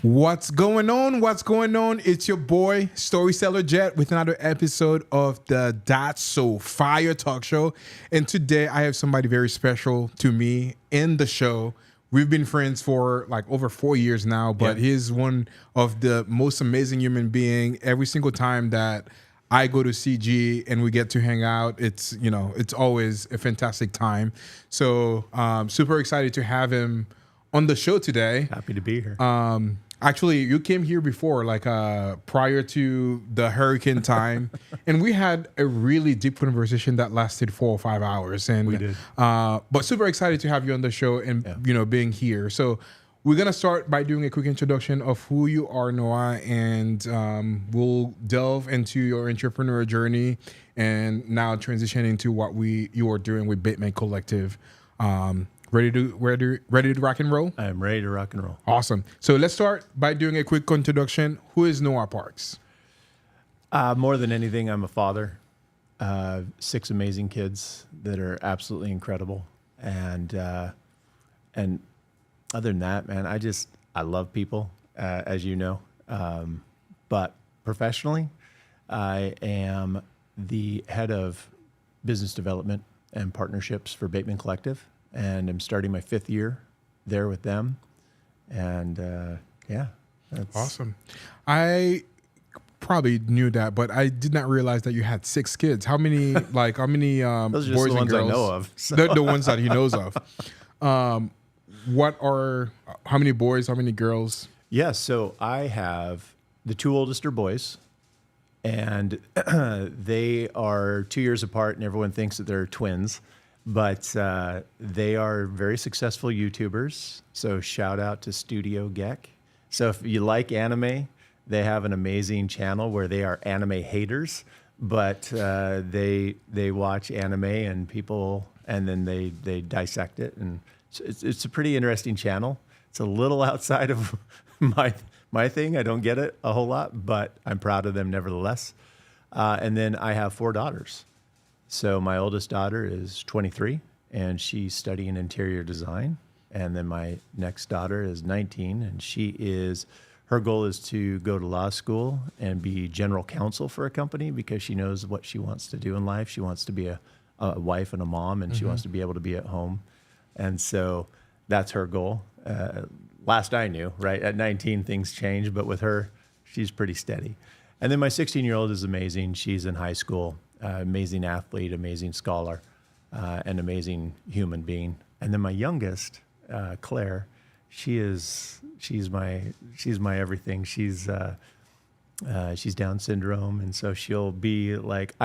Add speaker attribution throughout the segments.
Speaker 1: What's going on? What's going on? It's your boy, Storyteller Jet, with another episode of the That's So Fire Talk Show. And today I have somebody very special to me in the show. We've been friends for like over 4 years now, but he's one of the most amazing human being. Every single time that I go to CG and we get to hang out, it's always a fantastic time. So super excited to have him on the show today.
Speaker 2: Happy to be here.
Speaker 1: Actually, you came here before, like prior to the hurricane time, and we had a really deep conversation that lasted 4 or 5 hours. And
Speaker 2: we did.
Speaker 1: But super excited to have you on the show and being here. So we're gonna start by doing a quick introduction of who you are, Noah, and we'll delve into your entrepreneurial journey and now transitioning to what you are doing with Bateman Collective. Ready to rock and roll?
Speaker 2: I am ready to rock and roll.
Speaker 1: Awesome. So let's start by doing a quick introduction. Who is Noah Parks?
Speaker 2: More than anything, I'm a father. 6 amazing kids that are absolutely incredible. And other than that, man, I love people, as you know. But professionally, I am the head of business development and partnerships for Bateman Collective. And I'm starting my 5th year there with them. And that's
Speaker 1: awesome. I probably knew that, but I did not realize that you had 6 kids. How many
Speaker 2: Those are just
Speaker 1: boys
Speaker 2: the
Speaker 1: and
Speaker 2: ones
Speaker 1: girls?
Speaker 2: I know of. So.
Speaker 1: The ones that he knows of. How many boys, how many girls?
Speaker 2: Yeah, so I have the 2 oldest are boys, and they are 2 years apart, and everyone thinks that they're twins. But they are very successful YouTubers. So shout out to Studio Gek. So if you like anime, they have an amazing channel where they are anime haters, but they watch anime and then they dissect it, and it's a pretty interesting channel. It's a little outside of my thing. I don't get it a whole lot, but I'm proud of them nevertheless. And then I have 4 daughters. So my oldest daughter is 23, and she's studying interior design. And then my next daughter is 19, and her goal is to go to law school and be general counsel for a company because she knows what she wants to do in life. She wants to be a wife and a mom, and she wants to be able to be at home. And so that's her goal. Last I knew, right? At 19, things change, but with her, she's pretty steady. And then my 16-year-old is amazing. She's in high school. Amazing athlete, amazing scholar, an amazing human being. And then my youngest, Claire, she's my everything. She's Down syndrome, and so she'll be like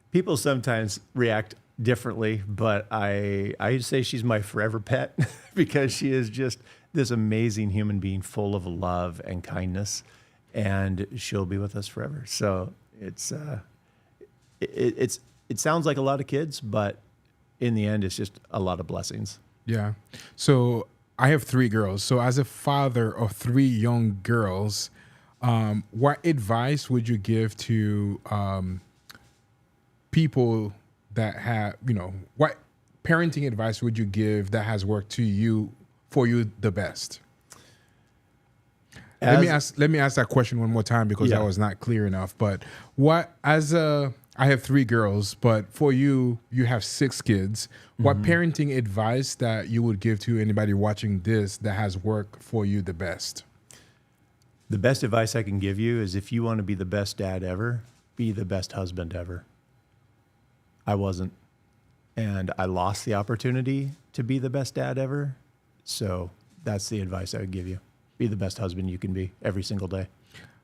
Speaker 2: people sometimes react differently, but I say she's my forever pet because she is just this amazing human being full of love and kindness, and she'll be with us forever. So it sounds like a lot of kids, but in the end, it's just a lot of blessings.
Speaker 1: Yeah. So I have 3 girls. So as a father of 3 young girls, what advice would you give to people that have, what parenting advice would you give that has worked for you the best? Let me ask that question one more time because that was not clear enough. But I have 3 girls, but for you have 6 kids. What parenting advice that you would give to anybody watching this that has worked for you the best?
Speaker 2: The best advice I can give you is if you want to be the best dad ever, be the best husband ever. I wasn't. And I lost the opportunity to be the best dad ever. So that's the advice I would give you. Be the best husband you can be every single day.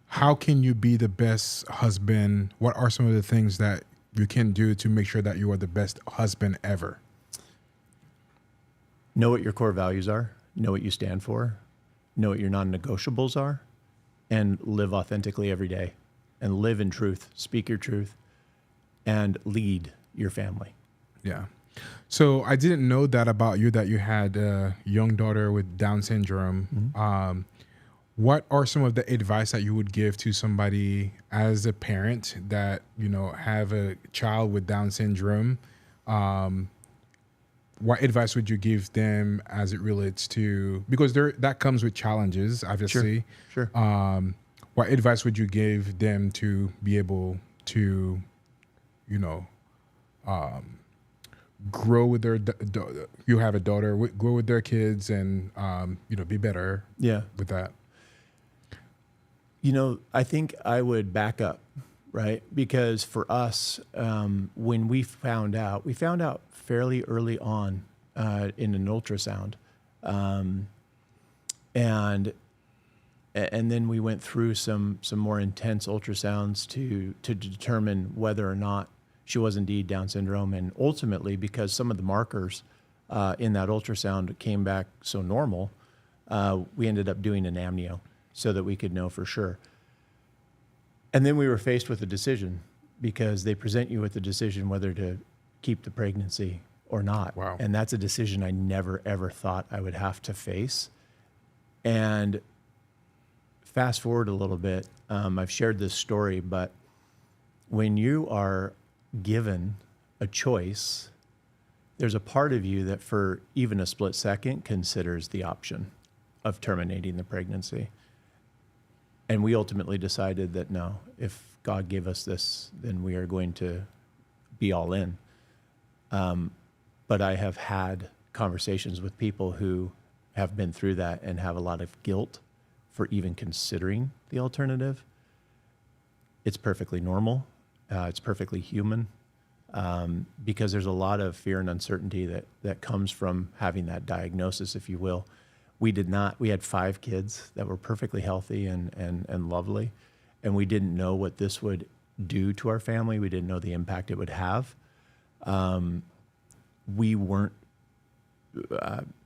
Speaker 1: How can you be the best husband? What are some of the things that you can do to make sure that you are the best husband ever?
Speaker 2: Know what your core values are. Know what you stand for. Know what your non-negotiables are. And live authentically every day. And live in truth. Speak your truth. And lead your family.
Speaker 1: Yeah. So I didn't know that about you, that you had a young daughter with Down syndrome. What are some of the advice that you would give to somebody as a parent that, have a child with Down syndrome? what advice would you give them as it relates to, because that comes with challenges, obviously.
Speaker 2: Sure.
Speaker 1: What advice would you give them to be able to, you know, grow with their, you have a daughter, grow with their kids and, you know, be better with that?
Speaker 2: You know, I think I would back up, right? Because for us, when we found out fairly early on in an ultrasound. And then we went through some more intense ultrasounds to determine whether or not she was indeed Down syndrome. And ultimately, because some of the markers in that ultrasound came back so normal, we ended up doing an amnio so that we could know for sure. And then we were faced with a decision, because they present you with the decision whether to keep the pregnancy or not.
Speaker 1: Wow.
Speaker 2: And that's a decision I never, ever thought I would have to face. And fast forward a little bit, I've shared this story, but when you are given a choice, there's a part of you that for even a split second considers the option of terminating the pregnancy. And we ultimately decided that no, if God gave us this, then we are going to be all in. But I have had conversations with people who have been through that and have a lot of guilt for even considering the alternative. It's perfectly normal. It's perfectly human, because there's a lot of fear and uncertainty that comes from having that diagnosis, if you will. We had 5 kids that were perfectly healthy and lovely, and we didn't know what this would do to our family. We didn't know the impact it would have. We weren't,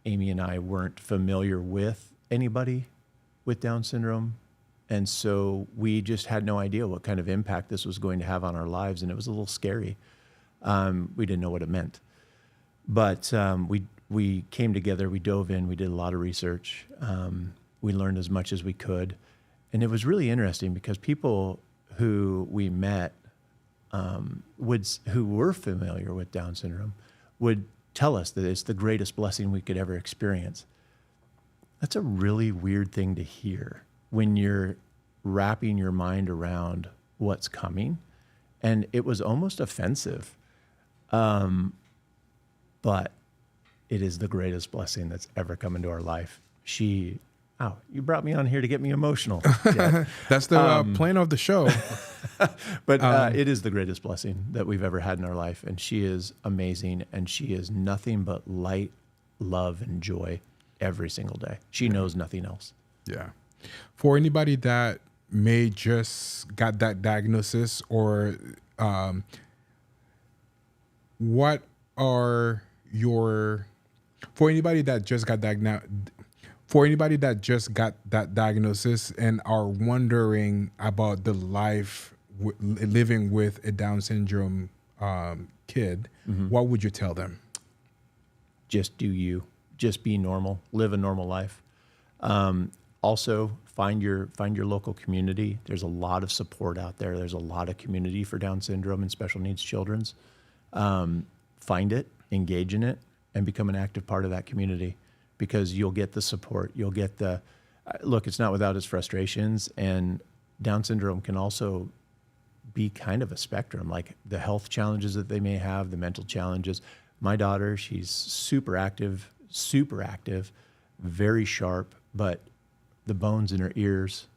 Speaker 2: Amy and I weren't familiar with anybody with Down syndrome. And so we just had no idea what kind of impact this was going to have on our lives. And it was a little scary. We didn't know what it meant. But we came together, we dove in, we did a lot of research. We learned as much as we could. And it was really interesting because people who we met who were familiar with Down syndrome would tell us that it's the greatest blessing we could ever experience. That's a really weird thing to hear when you're wrapping your mind around what's coming. And it was almost offensive. But it is the greatest blessing that's ever come into our life. You brought me on here to get me emotional.
Speaker 1: That's the plan of the show.
Speaker 2: But it is the greatest blessing that we've ever had in our life. And she is amazing. And she is nothing but light, love, and joy every single day. She knows nothing else.
Speaker 1: Yeah. For anybody that may just got that diagnosis, or what are your, for anybody that just got that diagnosis and are wondering about the life living with a Down syndrome kid, what would you tell them?
Speaker 2: Just do you. Just be normal. Live a normal life. Also, find your local community. There's a lot of support out there. There's a lot of community for Down syndrome and special needs children's. Find it, engage in it, and become an active part of that community, because you'll get the support. You'll get look, it's not without its frustrations, and Down syndrome can also be kind of a spectrum, like the health challenges that they may have, the mental challenges. My daughter, she's super active, very sharp, but the bones in her ears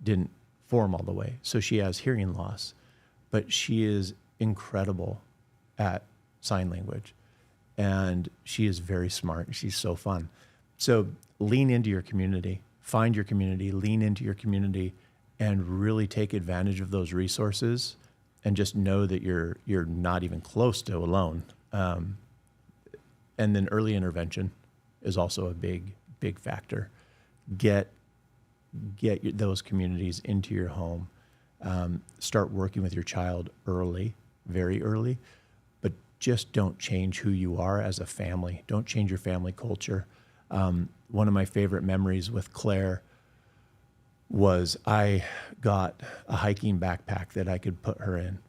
Speaker 2: didn't form all the way. So she has hearing loss, but she is incredible at sign language, and she is very smart. She's so fun. So lean into your community, find your community, lean into your community, and really take advantage of those resources, and just know that you're not even close to alone. And then early intervention is also a big factor. Get those communities into your home. Start working with your child early, very early, but just don't change who you are as a family. Don't change your family culture. One of my favorite memories with Claire was I got a hiking backpack that I could put her in.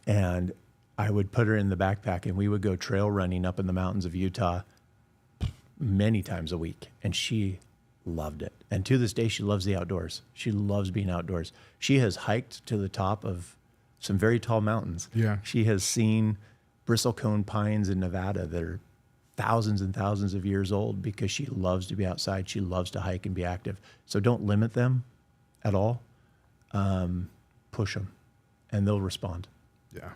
Speaker 2: And I would put her in the backpack and we would go trail running up in the mountains of Utah many times a week. And she loved it. And to this day, she loves the outdoors. She loves being outdoors. She has hiked to the top of some very tall mountains.
Speaker 1: Yeah.
Speaker 2: She has seen bristlecone pines in Nevada that are thousands and thousands of years old because she loves to be outside. She loves to hike and be active. So don't limit them at all. Push them and they'll respond.
Speaker 1: Yeah.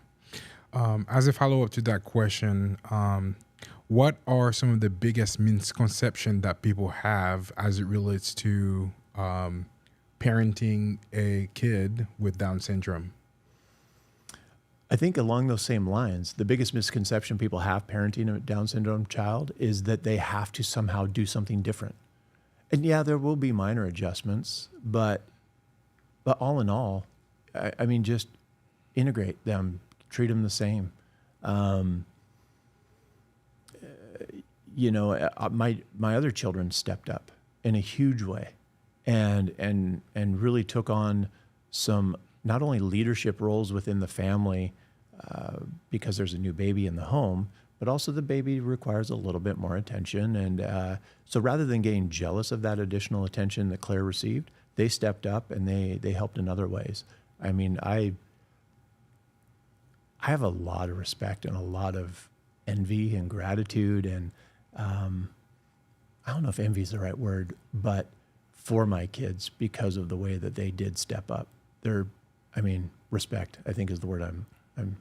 Speaker 1: As a follow-up to that question, what are some of the biggest misconceptions that people have as it relates to parenting a kid with Down syndrome?
Speaker 2: I think along those same lines, the biggest misconception people have parenting a Down syndrome child is that they have to somehow do something different. And yeah, there will be minor adjustments, but all in all, I mean, just integrate them, treat them the same. My other children stepped up in a huge way and really took on some not only leadership roles within the family because there's a new baby in the home, but also the baby requires a little bit more attention. And so rather than getting jealous of that additional attention that Claire received, they stepped up and they helped in other ways. I mean, I have a lot of respect and a lot of envy and gratitude and I don't know if envy is the right word, but for my kids because of the way that they did step up. Respect, I think is the word I'm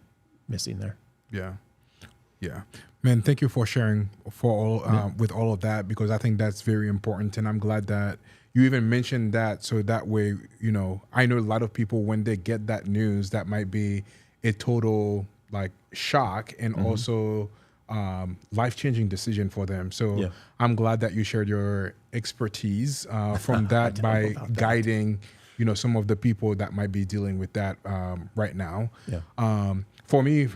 Speaker 2: missing there.
Speaker 1: Yeah. Yeah. Man, thank you for sharing with all of that, because I think that's very important. And I'm glad that you even mentioned that. So that way, I know a lot of people, when they get that news, that might be a total shock and also life-changing decision for them. So I'm glad that you shared your expertise from that by guiding, some of the people that might be dealing with that right now. Yeah. For me,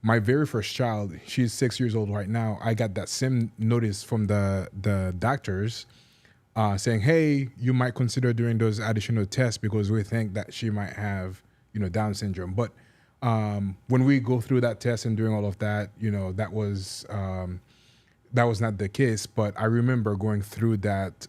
Speaker 1: my very first child, she's 6 years old right now. I got that same notice from the doctors saying, hey, you might consider doing those additional tests because we think that she might have, Down syndrome. But when we go through that test and doing all of that, that was not the case. But I remember going through that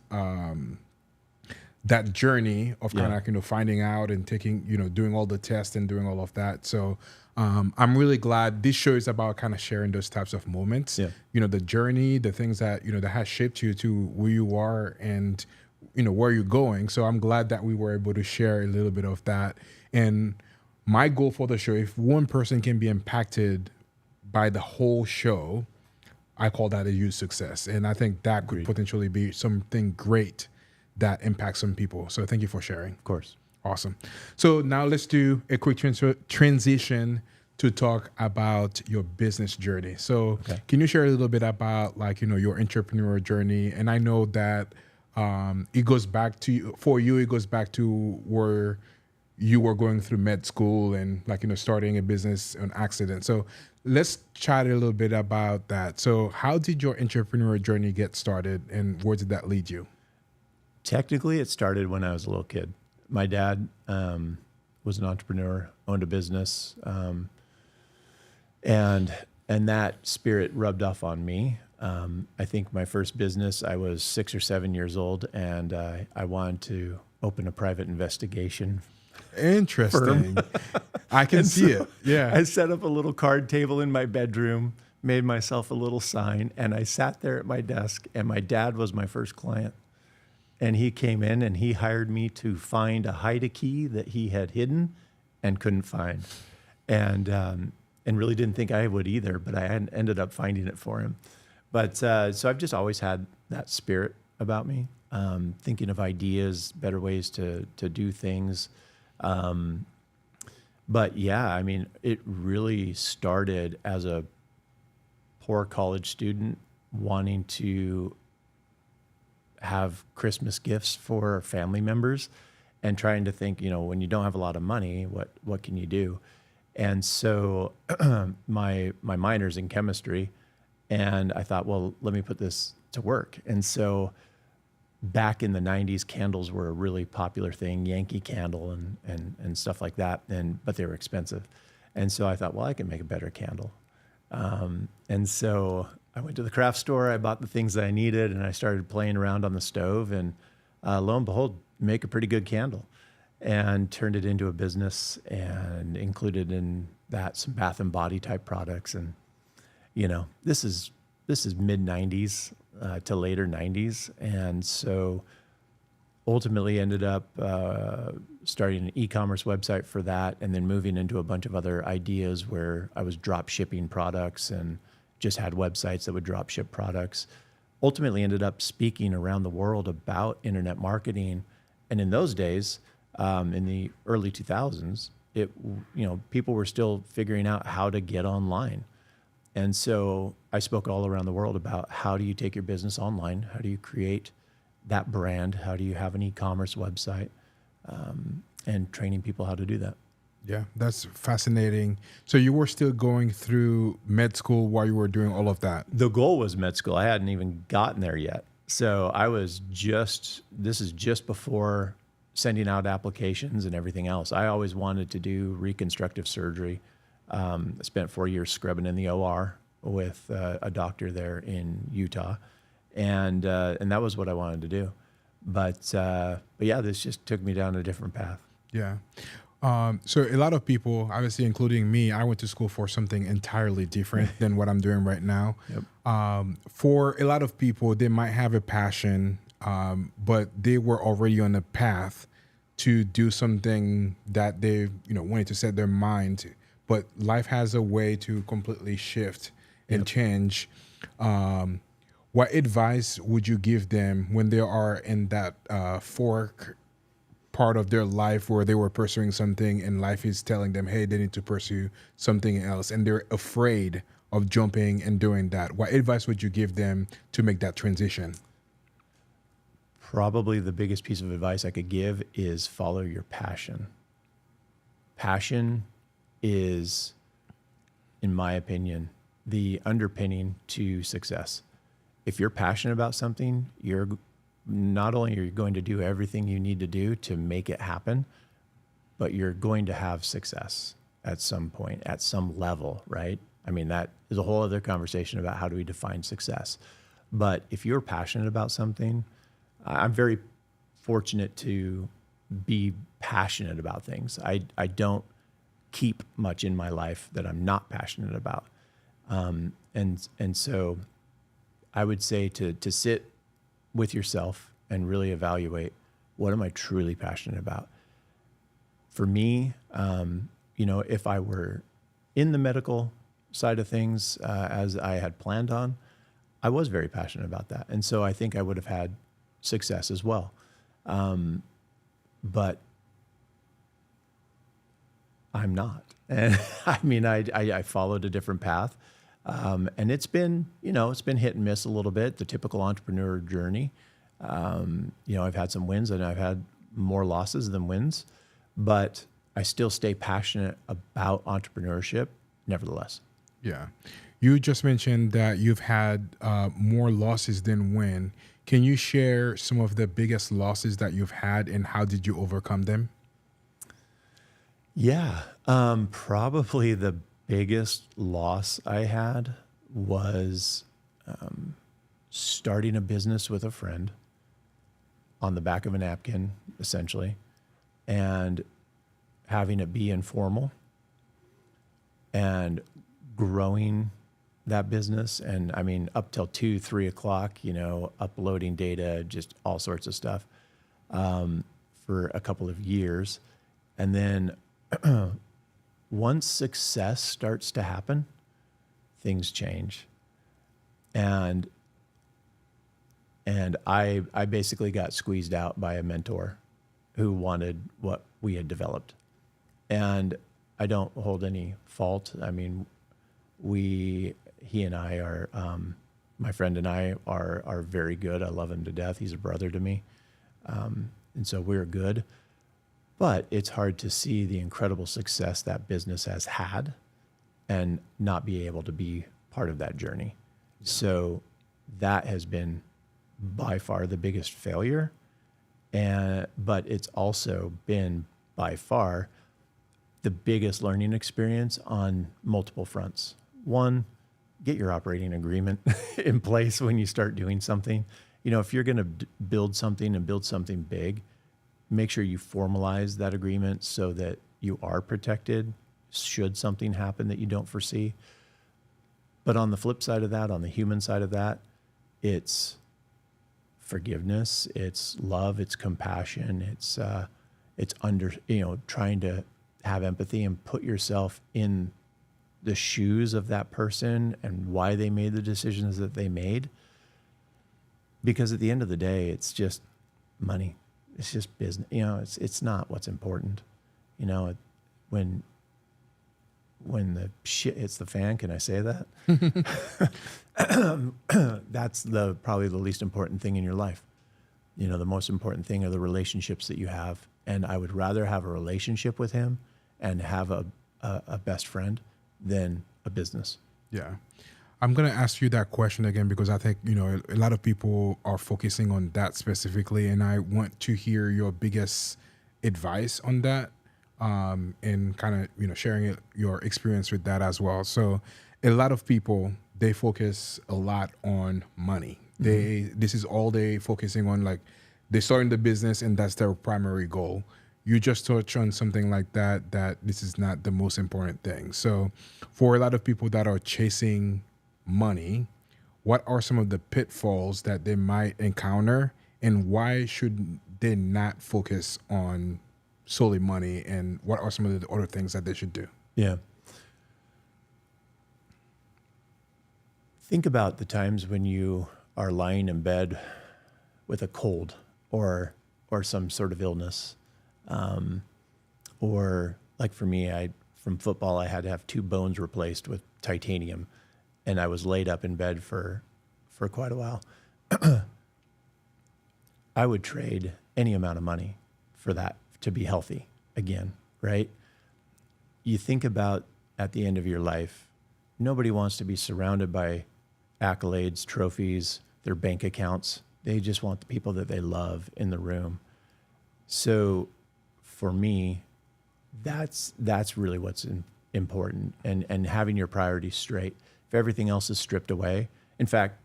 Speaker 1: that journey of kind of finding out and taking, doing all the tests and doing all of that. So I'm really glad this show is about kind of sharing those types of moments, the journey, the things that, that has shaped you to where you are and, where you're going. So I'm glad that we were able to share a little bit of that. And my goal for the show, if one person can be impacted by the whole show, I call that a huge success. And I think that could potentially be something great that impacts some people. So thank you for sharing. Of
Speaker 2: course.
Speaker 1: Awesome. So now let's do a quick transition to talk about your business journey. So can you share a little bit about your entrepreneurial journey? And I know that it goes back to, for you, it goes back to where you were going through med school and starting a business on accident. So let's chat a little bit about that. So how did your entrepreneurial journey get started and where did that lead you?
Speaker 2: Technically, it started when I was a little kid. My dad was an entrepreneur, owned a business, and that spirit rubbed off on me. I think my first business, I was 6 or 7 years old, and I wanted to open a private investigation.
Speaker 1: Interesting. I can see it. Yeah.
Speaker 2: I set up a little card table in my bedroom, made myself a little sign, and I sat there at my desk, and my dad was my first client. And he came in and he hired me to find a hide key that he had hidden and couldn't find. And really didn't think I would either, but I ended up finding it for him. But so I've just always had that spirit about me, thinking of ideas, better ways to do things. But yeah, I mean, it really started as a poor college student wanting to have Christmas gifts for family members and trying to think, when you don't have a lot of money, what can you do? And so my minor's in chemistry, and I thought, well, let me put this to work. And so back in the 90s, candles were a really popular thing, Yankee Candle and stuff like that, but they were expensive. And so I thought, well, I can make a better candle. And so I went to the craft store, I bought the things that I needed, and I started playing around on the stove, and lo and behold, make a pretty good candle, and turned it into a business and included in that some bath and body type products. And, this is mid 90s to later 90s. And so ultimately ended up starting an e-commerce website for that, and then moving into a bunch of other ideas where I was drop shipping products and just had websites that would drop ship products. Ultimately ended up speaking around the world about internet marketing. And in those days, in the early 2000s, people were still figuring out how to get online. And so I spoke all around the world about how do you take your business online? How do you create that brand? How do you have an e-commerce website? And training people how to do that.
Speaker 1: Yeah, that's fascinating. So you were still going through med school while you were doing all of that?
Speaker 2: The goal was med school. I hadn't even gotten there yet. So this is just before sending out applications and everything else. I always wanted to do reconstructive surgery. I spent 4 years scrubbing in the OR with a doctor there in Utah. And that was what I wanted to do. But yeah, this just took me down a different path.
Speaker 1: Yeah. So a lot of people, obviously including me, I went to school for something entirely different than what I'm doing right now.
Speaker 2: Yep.
Speaker 1: For a lot of people, they might have a passion, but they were already on a path to do something that they wanted to set their mind to. But life has a way to completely shift and change. What advice would you give them when they are in that fork part of their life where they were pursuing something and life is telling them, hey, they need to pursue something else, and they're afraid of jumping and doing that? What advice would you give them to make that transition?
Speaker 2: Probably the biggest piece of advice I could give is follow your passion. Passion is, in my opinion, the underpinning to success. If you're passionate about something, you're not only are you going to do everything you need to do to make it happen, but you're going to have success at some point, at some level, right? I mean, that is a whole other conversation about how do we define success. But if you're passionate about something, I'm very fortunate to be passionate about things. I don't keep much in my life that I'm not passionate about. And so I would say to sit with yourself and really evaluate, what am I truly passionate about? For me, if I were in the medical side of things, as I had planned on, I was very passionate about that. And so I think I would have had success as well. But I'm not. And I mean, I followed a different path. And it's been hit and miss a little bit, the typical entrepreneur journey. I've had some wins and I've had more losses than wins, but I still stay passionate about entrepreneurship nevertheless.
Speaker 1: Yeah. You just mentioned that you've had more losses than win. Can you share some of the biggest losses that you've had and how did you overcome them?
Speaker 2: Yeah. Probably the biggest loss I had was starting a business with a friend on the back of a napkin, essentially, and having it be informal and growing that business. And I mean, up till 2, 3 o'clock, uploading data, just all sorts of stuff for a couple of years. And then once success starts to happen, things change. And I basically got squeezed out by a mentor who wanted what we had developed. And I don't hold any fault. I mean, he and I are, my friend and I are very good. I love him to death. He's a brother to me. And so we're good. But it's hard to see the incredible success that business has had and not be able to be part of that journey. Yeah. So that has been by far the biggest failure. But it's also been by far the biggest learning experience on multiple fronts. One, get your operating agreement in place when you start doing something. You know, if you're going to build something and build something big, make sure you formalize that agreement so that you are protected should something happen that you don't foresee. But on the flip side of that, on the human side of that, it's forgiveness, it's love, it's compassion, it's trying to have empathy and put yourself in the shoes of that person and why they made the decisions that they made. Because at the end of the day, it's just money. It's just business. You know, it's not what's important. You know, when the shit hits the fan, can I say that? That's probably the least important thing in your life. You know, the most important thing are the relationships that you have. And I would rather have a relationship with him and have a best friend than a business.
Speaker 1: Yeah. I'm going to ask you that question again because I think, you know, a lot of people are focusing on that specifically. And I want to hear your biggest advice on that and kind of, you know, sharing your experience with that as well. So a lot of people, they focus a lot on money. This is all they focusing on. Like they starting the business and that's their primary goal. You just touch on something like that this is not the most important thing. So for a lot of people that are chasing money, what are some of the pitfalls that they might encounter and why should they not focus on solely money, and what are some of the other things that they should do?
Speaker 2: Yeah. Think about the times when you are lying in bed with a cold or some sort of illness. Or like for me, from football, I had to have 2 bones replaced with titanium, and I was laid up in bed for quite a while. I would trade any amount of money for that to be healthy again, right? You think about at the end of your life, nobody wants to be surrounded by accolades, trophies, their bank accounts. They just want the people that they love in the room. So for me, that's really what's important, and having your priorities straight. If everything else is stripped away. In fact,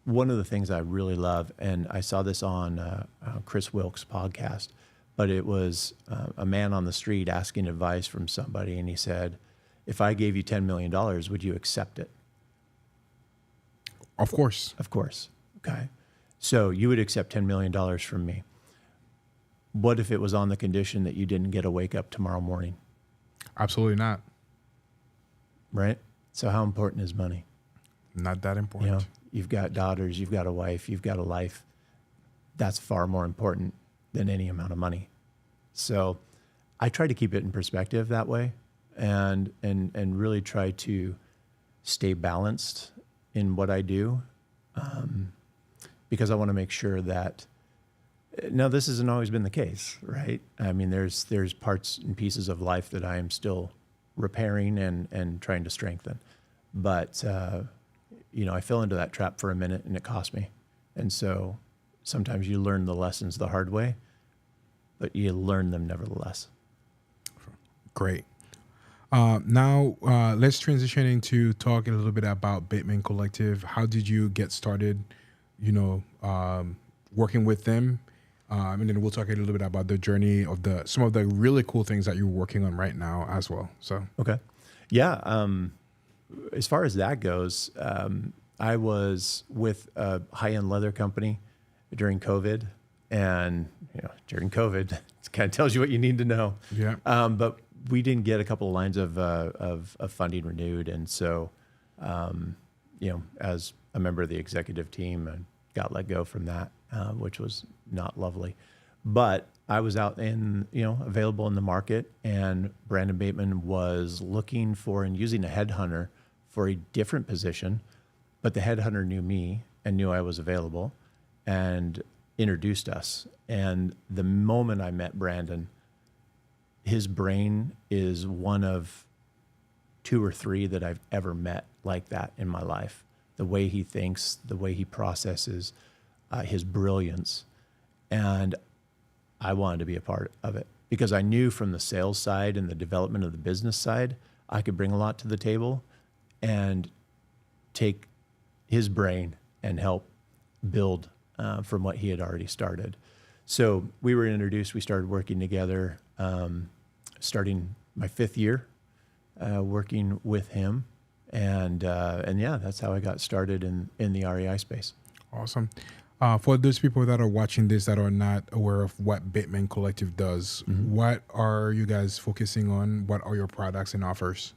Speaker 2: one of the things I really love, and I saw this on Chris Wilkes' podcast, but it was a man on the street asking advice from somebody, and he said, if I gave you $10 million, would you accept it?
Speaker 1: Of course.
Speaker 2: Of course. Okay. So you would accept $10 million from me. What if it was on the condition that you didn't get a wake up tomorrow morning?
Speaker 1: Absolutely not.
Speaker 2: Right? So how important is money?
Speaker 1: Not that important.
Speaker 2: You know, you've got daughters, you've got a wife, you've got a life. That's far more important than any amount of money. So I try to keep it in perspective that way and really try to stay balanced in what I do because I want to make sure that. Now, this hasn't always been the case, right? I mean, there's parts and pieces of life that I am still repairing and trying to strengthen. But, you know, I fell into that trap for a minute and it cost me. And so sometimes you learn the lessons the hard way, but you learn them nevertheless.
Speaker 1: Great. Now, let's transition into talking a little bit about Bateman Collective. How did you get started, you know, working with them? And then we'll talk a little bit about the journey of some of the really cool things that you're working on right now as well. So
Speaker 2: okay, yeah. As far as that goes, I was with a high-end leather company during COVID, and you know, during COVID, it kind of tells you what you need to know.
Speaker 1: Yeah.
Speaker 2: But we didn't get a couple of lines of funding renewed, and so you know, as a member of the executive team, I got let go from that. Which was not lovely, but I was out available in the market, and Brandon Bateman was looking for and using a headhunter for a different position, but the headhunter knew me and knew I was available and introduced us. And the moment I met Brandon, his brain is one of 2 or 3 that I've ever met like that in my life. The way he thinks, the way he processes, his brilliance, and I wanted to be a part of it because I knew from the sales side and the development of the business side, I could bring a lot to the table and take his brain and help build from what he had already started. So we were introduced, we started working together, starting my 5th year working with him. And yeah, that's how I got started in the REI space.
Speaker 1: Awesome. For those people that are watching this that are not aware of what Bateman Collective does, what are you guys focusing on? What are your products and offers?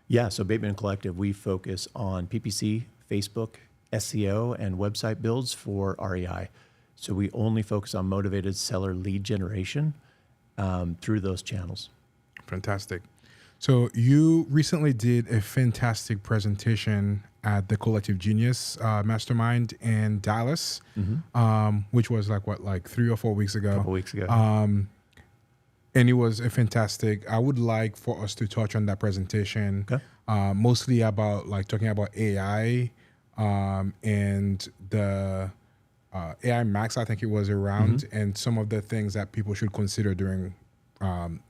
Speaker 2: Yeah, so Bateman Collective, we focus on PPC, Facebook, SEO, and website builds for REI. So we only focus on motivated seller lead generation through those channels.
Speaker 1: Fantastic. So you recently did a fantastic presentation at the Collective Genius Mastermind in Dallas, which was like 3 or 4 weeks ago.
Speaker 2: A couple weeks ago.
Speaker 1: And it was a fantastic. I would like for us to touch on that presentation, mostly about like talking about AI and the AI Max, I think it was around, and some of the things that people should consider during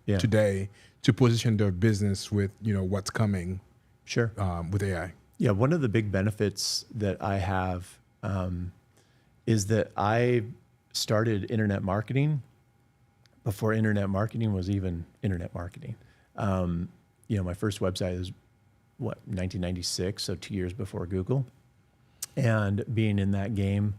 Speaker 1: today to position their business with, what's coming with AI.
Speaker 2: Yeah, one of the big benefits that I have is that I started internet marketing before internet marketing was even internet marketing. My first website was 1996, so 2 years before Google. And being in that game,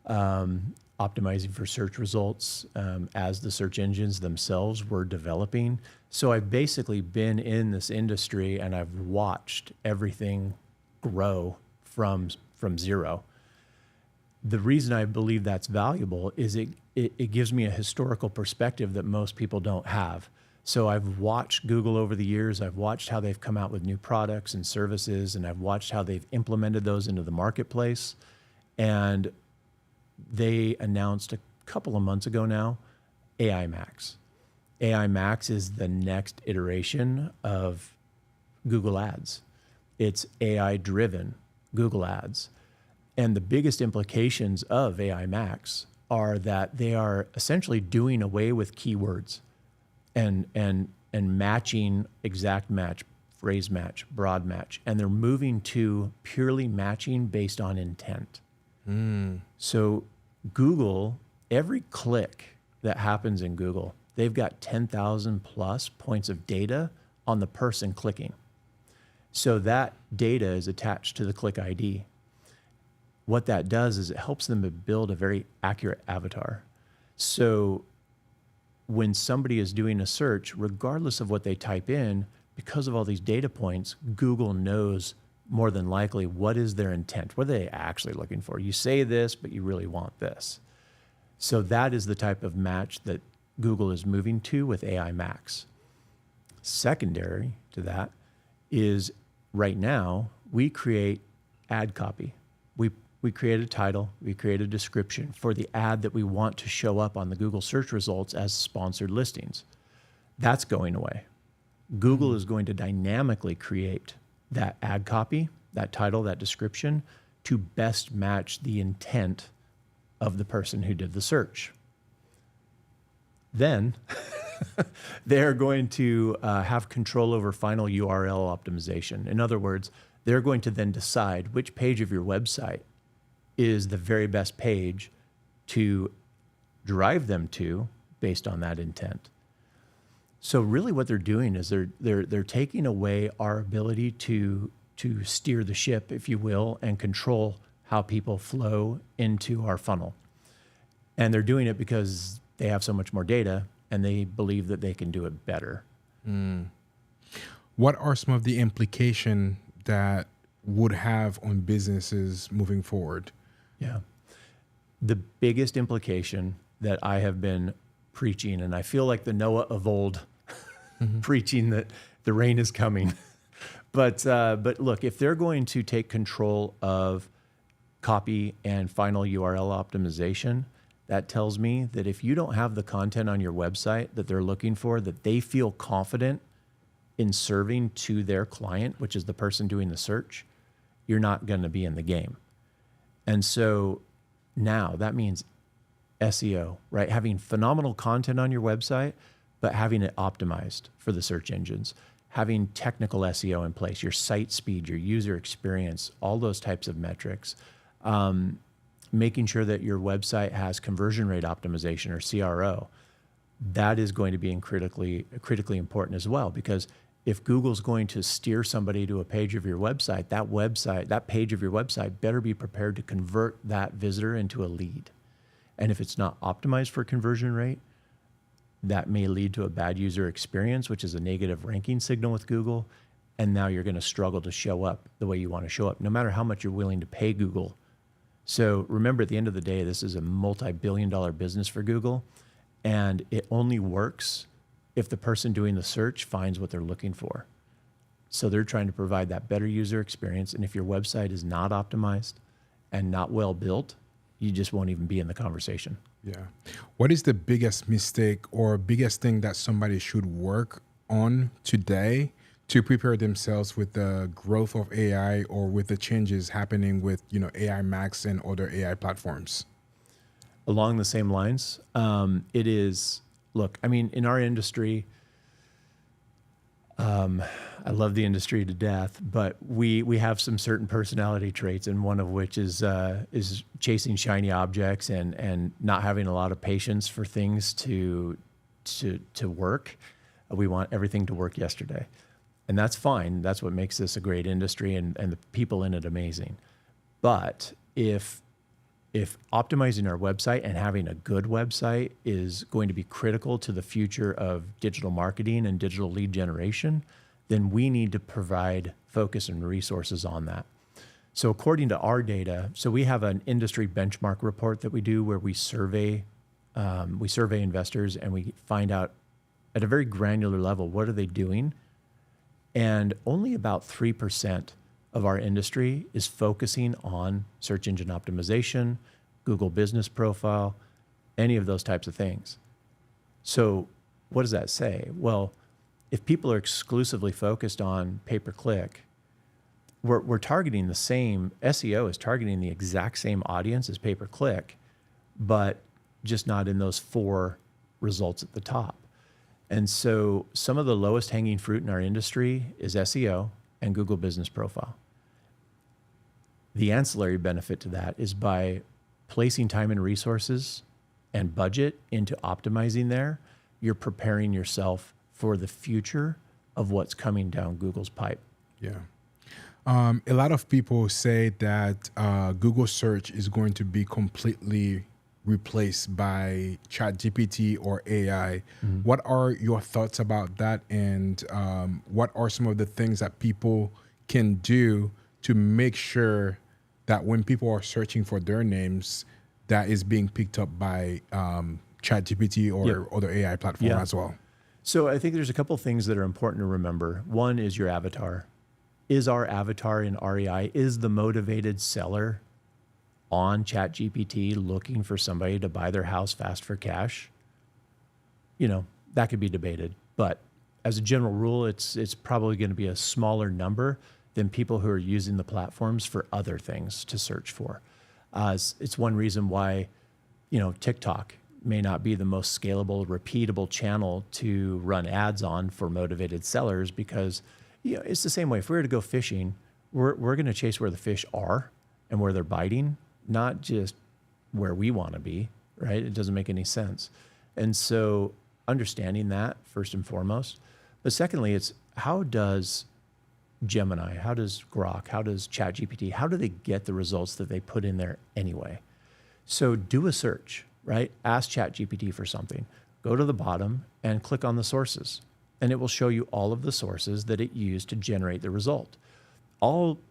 Speaker 2: optimizing for search results as the search engines themselves were developing. So I've basically been in this industry and I've watched everything grow from zero. The reason I believe that's valuable is it gives me a historical perspective that most people don't have. So I've watched Google over the years. I've watched how they've come out with new products and services, and I've watched how they've implemented those into the marketplace. And they announced a couple of months ago now, AI Max. AI Max is the next iteration of Google Ads. It's AI-driven Google Ads. And the biggest implications of AI Max are that they are essentially doing away with keywords and matching exact match, phrase match, broad match. And they're moving to purely matching based on intent. So Google, every click that happens in Google, they've got 10,000 plus points of data on the person clicking. So that data is attached to the click ID. What that does is it helps them to build a very accurate avatar. So when somebody is doing a search, regardless of what they type in, because of all these data points, Google knows more than likely what is their intent. What are they actually looking for? You say this, but you really want this. So that is the type of match that Google is moving to with AI Max. Secondary to that is right now we create ad copy. We create a title, we create a description for the ad that we want to show up on the Google search results as sponsored listings. That's going away. Google is going to dynamically create that ad copy, that title, that description to best match the intent of the person who did the search. Then they're going to have control over final URL optimization. In other words, they're going to then decide which page of your website is the very best page to drive them to based on that intent. So really what they're doing is they're taking away our ability to steer the ship, if you will, and control how people flow into our funnel. And they're doing it because they have so much more data and they believe that they can do it better.
Speaker 1: What are some of the implications that would have on businesses moving forward?
Speaker 2: Yeah. The biggest implication that I have been preaching, and I feel like the Noah of old preaching that the rain is coming. But look, if they're going to take control of copy and final URL optimization, that tells me that if you don't have the content on your website that they're looking for, that they feel confident in serving to their client, which is the person doing the search, you're not going to be in the game. And so now that means SEO, right? Having phenomenal content on your website, but having it optimized for the search engines, having technical SEO in place, your site speed, your user experience, all those types of metrics, making sure that your website has conversion rate optimization or CRO. That is going to be critically important as well, because if Google's going to steer somebody to a page of your website, that page of your website better be prepared to convert that visitor into a lead. And if it's not optimized for conversion rate, that may lead to a bad user experience, which is a negative ranking signal with Google. And now you're going to struggle to show up the way you want to show up, no matter how much you're willing to pay Google. So remember, at the end of the day, this is a multi-billion-dollar business for Google, and it only works if the person doing the search finds what they're looking for. So they're trying to provide that better user experience. And if your website is not optimized and not well built, you just won't even be in the conversation.
Speaker 1: Yeah. What is the biggest mistake or biggest thing that somebody should work on today to prepare themselves with the growth of AI or with the changes happening with, AI Max and other AI platforms?
Speaker 2: Along the same lines, it is, look, I mean, in our industry, I love the industry to death, but we have some certain personality traits, and one of which is chasing shiny objects and not having a lot of patience for things to work. We want everything to work yesterday, and that's fine. That's what makes this a great industry and the people in it amazing. But if optimizing our website and having a good website is going to be critical to the future of digital marketing and digital lead generation, then we need to provide focus and resources on that. So according to our data, so we have an industry benchmark report that we do where we survey investors and we find out at a very granular level, what are they doing? And only about 3% of our industry is focusing on search engine optimization, Google Business Profile, any of those types of things. So what does that say? Well, if people are exclusively focused on pay-per-click, we're targeting the same, SEO is targeting the exact same audience as pay-per-click, but just not in those 4 results at the top. And so some of the lowest hanging fruit in our industry is SEO and Google Business Profile. The ancillary benefit to that is by placing time and resources and budget into optimizing there, you're preparing yourself for the future of what's coming down Google's pipe.
Speaker 1: Yeah. A lot of people say that Google search is going to be completely replaced by ChatGPT or AI. Mm-hmm. What are your thoughts about that? And what are some of the things that people can do to make sure that when people are searching for their names, that is being picked up by ChatGPT or other AI platform as well?
Speaker 2: So I think there's a couple of things that are important to remember. One is your avatar. Is our avatar in REI, is the motivated seller on ChatGPT looking for somebody to buy their house fast for cash? That could be debated. But as a general rule, it's probably going to be a smaller number than people who are using the platforms for other things to search for. It's one reason why, TikTok may not be the most scalable, repeatable channel to run ads on for motivated sellers, because it's the same way. If we were to go fishing, we're going to chase where the fish are and where they're biting, not just where we want to be, right? It doesn't make any sense. And so understanding that first and foremost. But secondly, it's how does Gemini, how does Grok, how does ChatGPT, how do they get the results that they put in there anyway? So do a search, right? Ask ChatGPT for something. Go to the bottom and click on the sources, and it will show you all of the sources that it used to generate the result.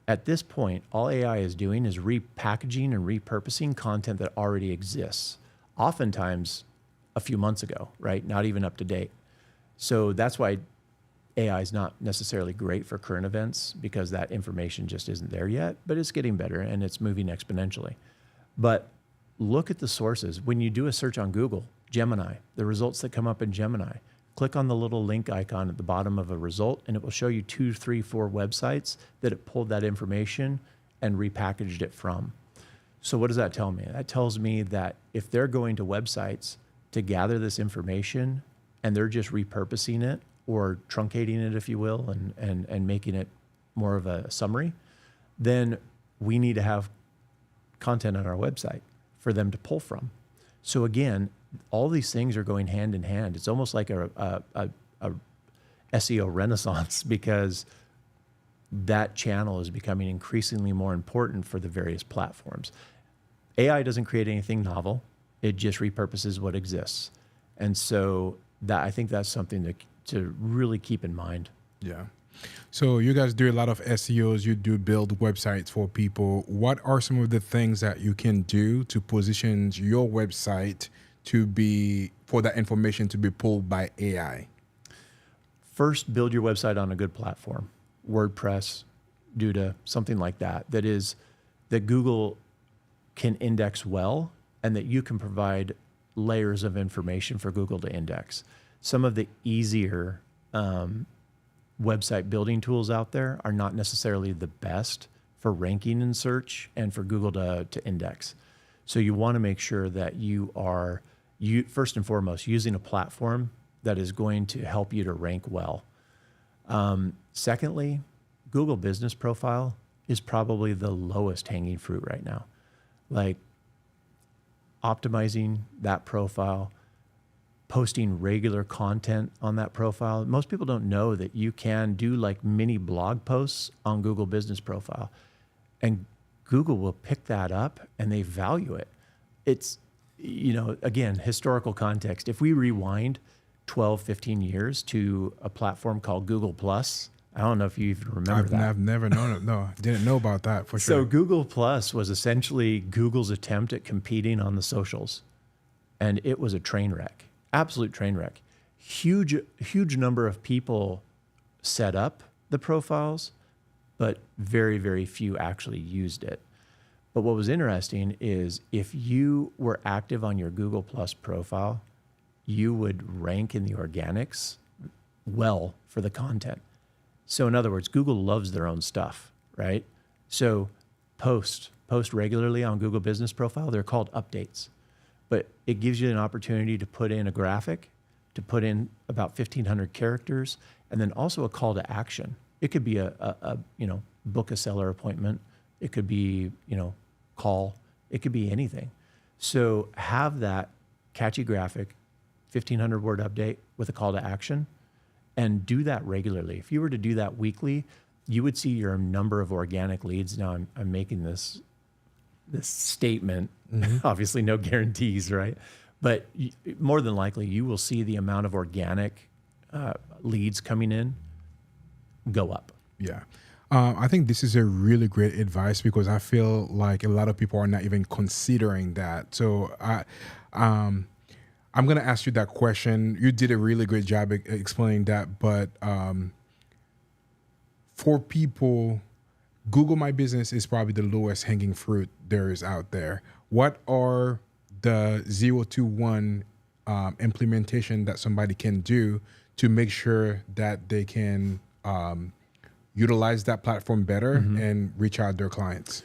Speaker 2: At this point, all AI is doing is repackaging and repurposing content that already exists, oftentimes a few months ago, right? Not even up to date. So that's why AI is not necessarily great for current events, because that information just isn't there yet, but it's getting better and it's moving exponentially. But look at the sources. When you do a search on Google, Gemini, the results that come up in Gemini, click on the little link icon at the bottom of a result, and it will show you 2, 3, 4 websites that it pulled that information and repackaged it from. So what does that tell me? That tells me that if they're going to websites to gather this information and they're just repurposing it or truncating it, if you will, and making it more of a summary, then we need to have content on our website for them to pull from. So again, all these things are going hand in hand. It's almost like a SEO renaissance, because that channel is becoming increasingly more important for the various platforms. AI doesn't create anything novel. It just repurposes what exists. And so that, I think that's something to really keep in mind.
Speaker 1: Yeah. So you guys do a lot of SEOs. You do build websites for people. What are some of the things that you can do to position your website to be, for that information to be pulled by AI?
Speaker 2: First, build your website on a good platform, WordPress, Duda, something like that, that Google can index well, and that you can provide layers of information for Google to index. Some of the easier website building tools out there are not necessarily the best for ranking in search and for Google to index. So you want to make sure that you are, first and foremost, using a platform that is going to help you to rank well. Secondly, Google Business Profile is probably the lowest hanging fruit right now. Like optimizing that profile, posting regular content on that profile. Most people don't know that you can do like mini blog posts on Google Business Profile, and Google will pick that up and they value it. It's, again, historical context. If we rewind 12, 15 years to a platform called Google Plus, I don't know if you even remember that.
Speaker 1: I've never known it. No, didn't know about that for sure.
Speaker 2: So Google Plus was essentially Google's attempt at competing on the socials. And it was a train wreck, absolute train wreck. Huge number of people set up the profiles, but very, very few actually used it. But what was interesting is if you were active on your Google Plus profile, you would rank in the organics well for the content. So in other words, Google loves their own stuff, right? So post regularly on Google Business Profile. They're called updates, but it gives you an opportunity to put in a graphic, to put in about 1,500 characters, and then also a call to action. It could be a book a seller appointment. It could be, call. It could be anything. So have that catchy graphic, 1,500 word update with a call to action, and do that regularly. If you were to do that weekly, you would see your number of organic leads. Now I'm making this statement, obviously no guarantees, right? But more than likely you will see the amount of organic leads coming in go up.
Speaker 1: Yeah. I think this is a really great advice, because I feel like a lot of people are not even considering that. So I'm going to ask you that question. You did a really great job explaining that, but for people, Google My Business is probably the lowest hanging fruit there is out there. What are the 0 to 1 implementation that somebody can do to make sure that they can utilize that platform better and reach out their clients?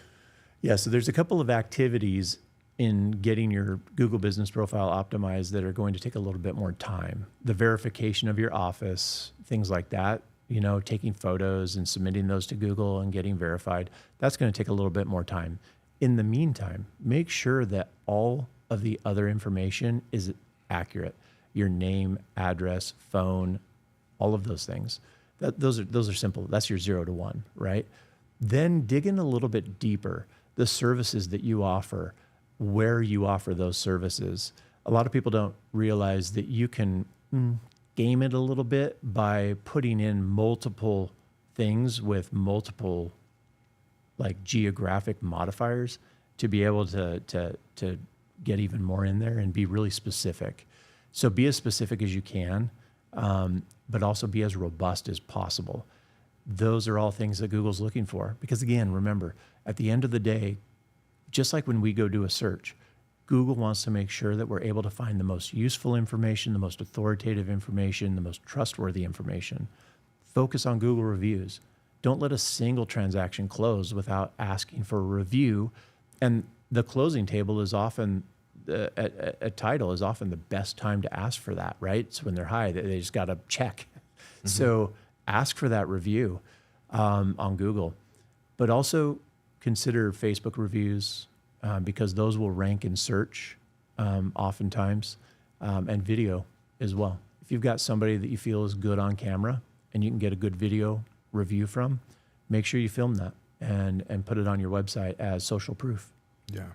Speaker 2: Yeah, so there's a couple of activities in getting your Google Business Profile optimized that are going to take a little bit more time. The verification of your office, things like that, taking photos and submitting those to Google and getting verified, that's going to take a little bit more time. In the meantime, make sure that all of the other information is accurate. Your name, address, phone, all of those things. Those are simple. That's your 0 to 1, right? Then dig in a little bit deeper. The services that you offer, where you offer those services. A lot of people don't realize that you can game it a little bit by putting in multiple things with multiple like geographic modifiers to be able to get even more in there and be really specific. So be as specific as you can, but also be as robust as possible. Those are all things that Google's looking for. Because again, remember, at the end of the day, just like when we go do a search, Google wants to make sure that we're able to find the most useful information, the most authoritative information, the most trustworthy information. Focus on Google reviews. Don't let a single transaction close without asking for a review. And the closing table is often a title is often the best time to ask for that, right? It's when they're high, they just got to check. So ask for that review on Google, but also consider Facebook reviews because those will rank in search oftentimes, and video as well. If you've got somebody that you feel is good on camera and you can get a good video review from, make sure you film that and put it on your website as social proof.
Speaker 1: Yeah.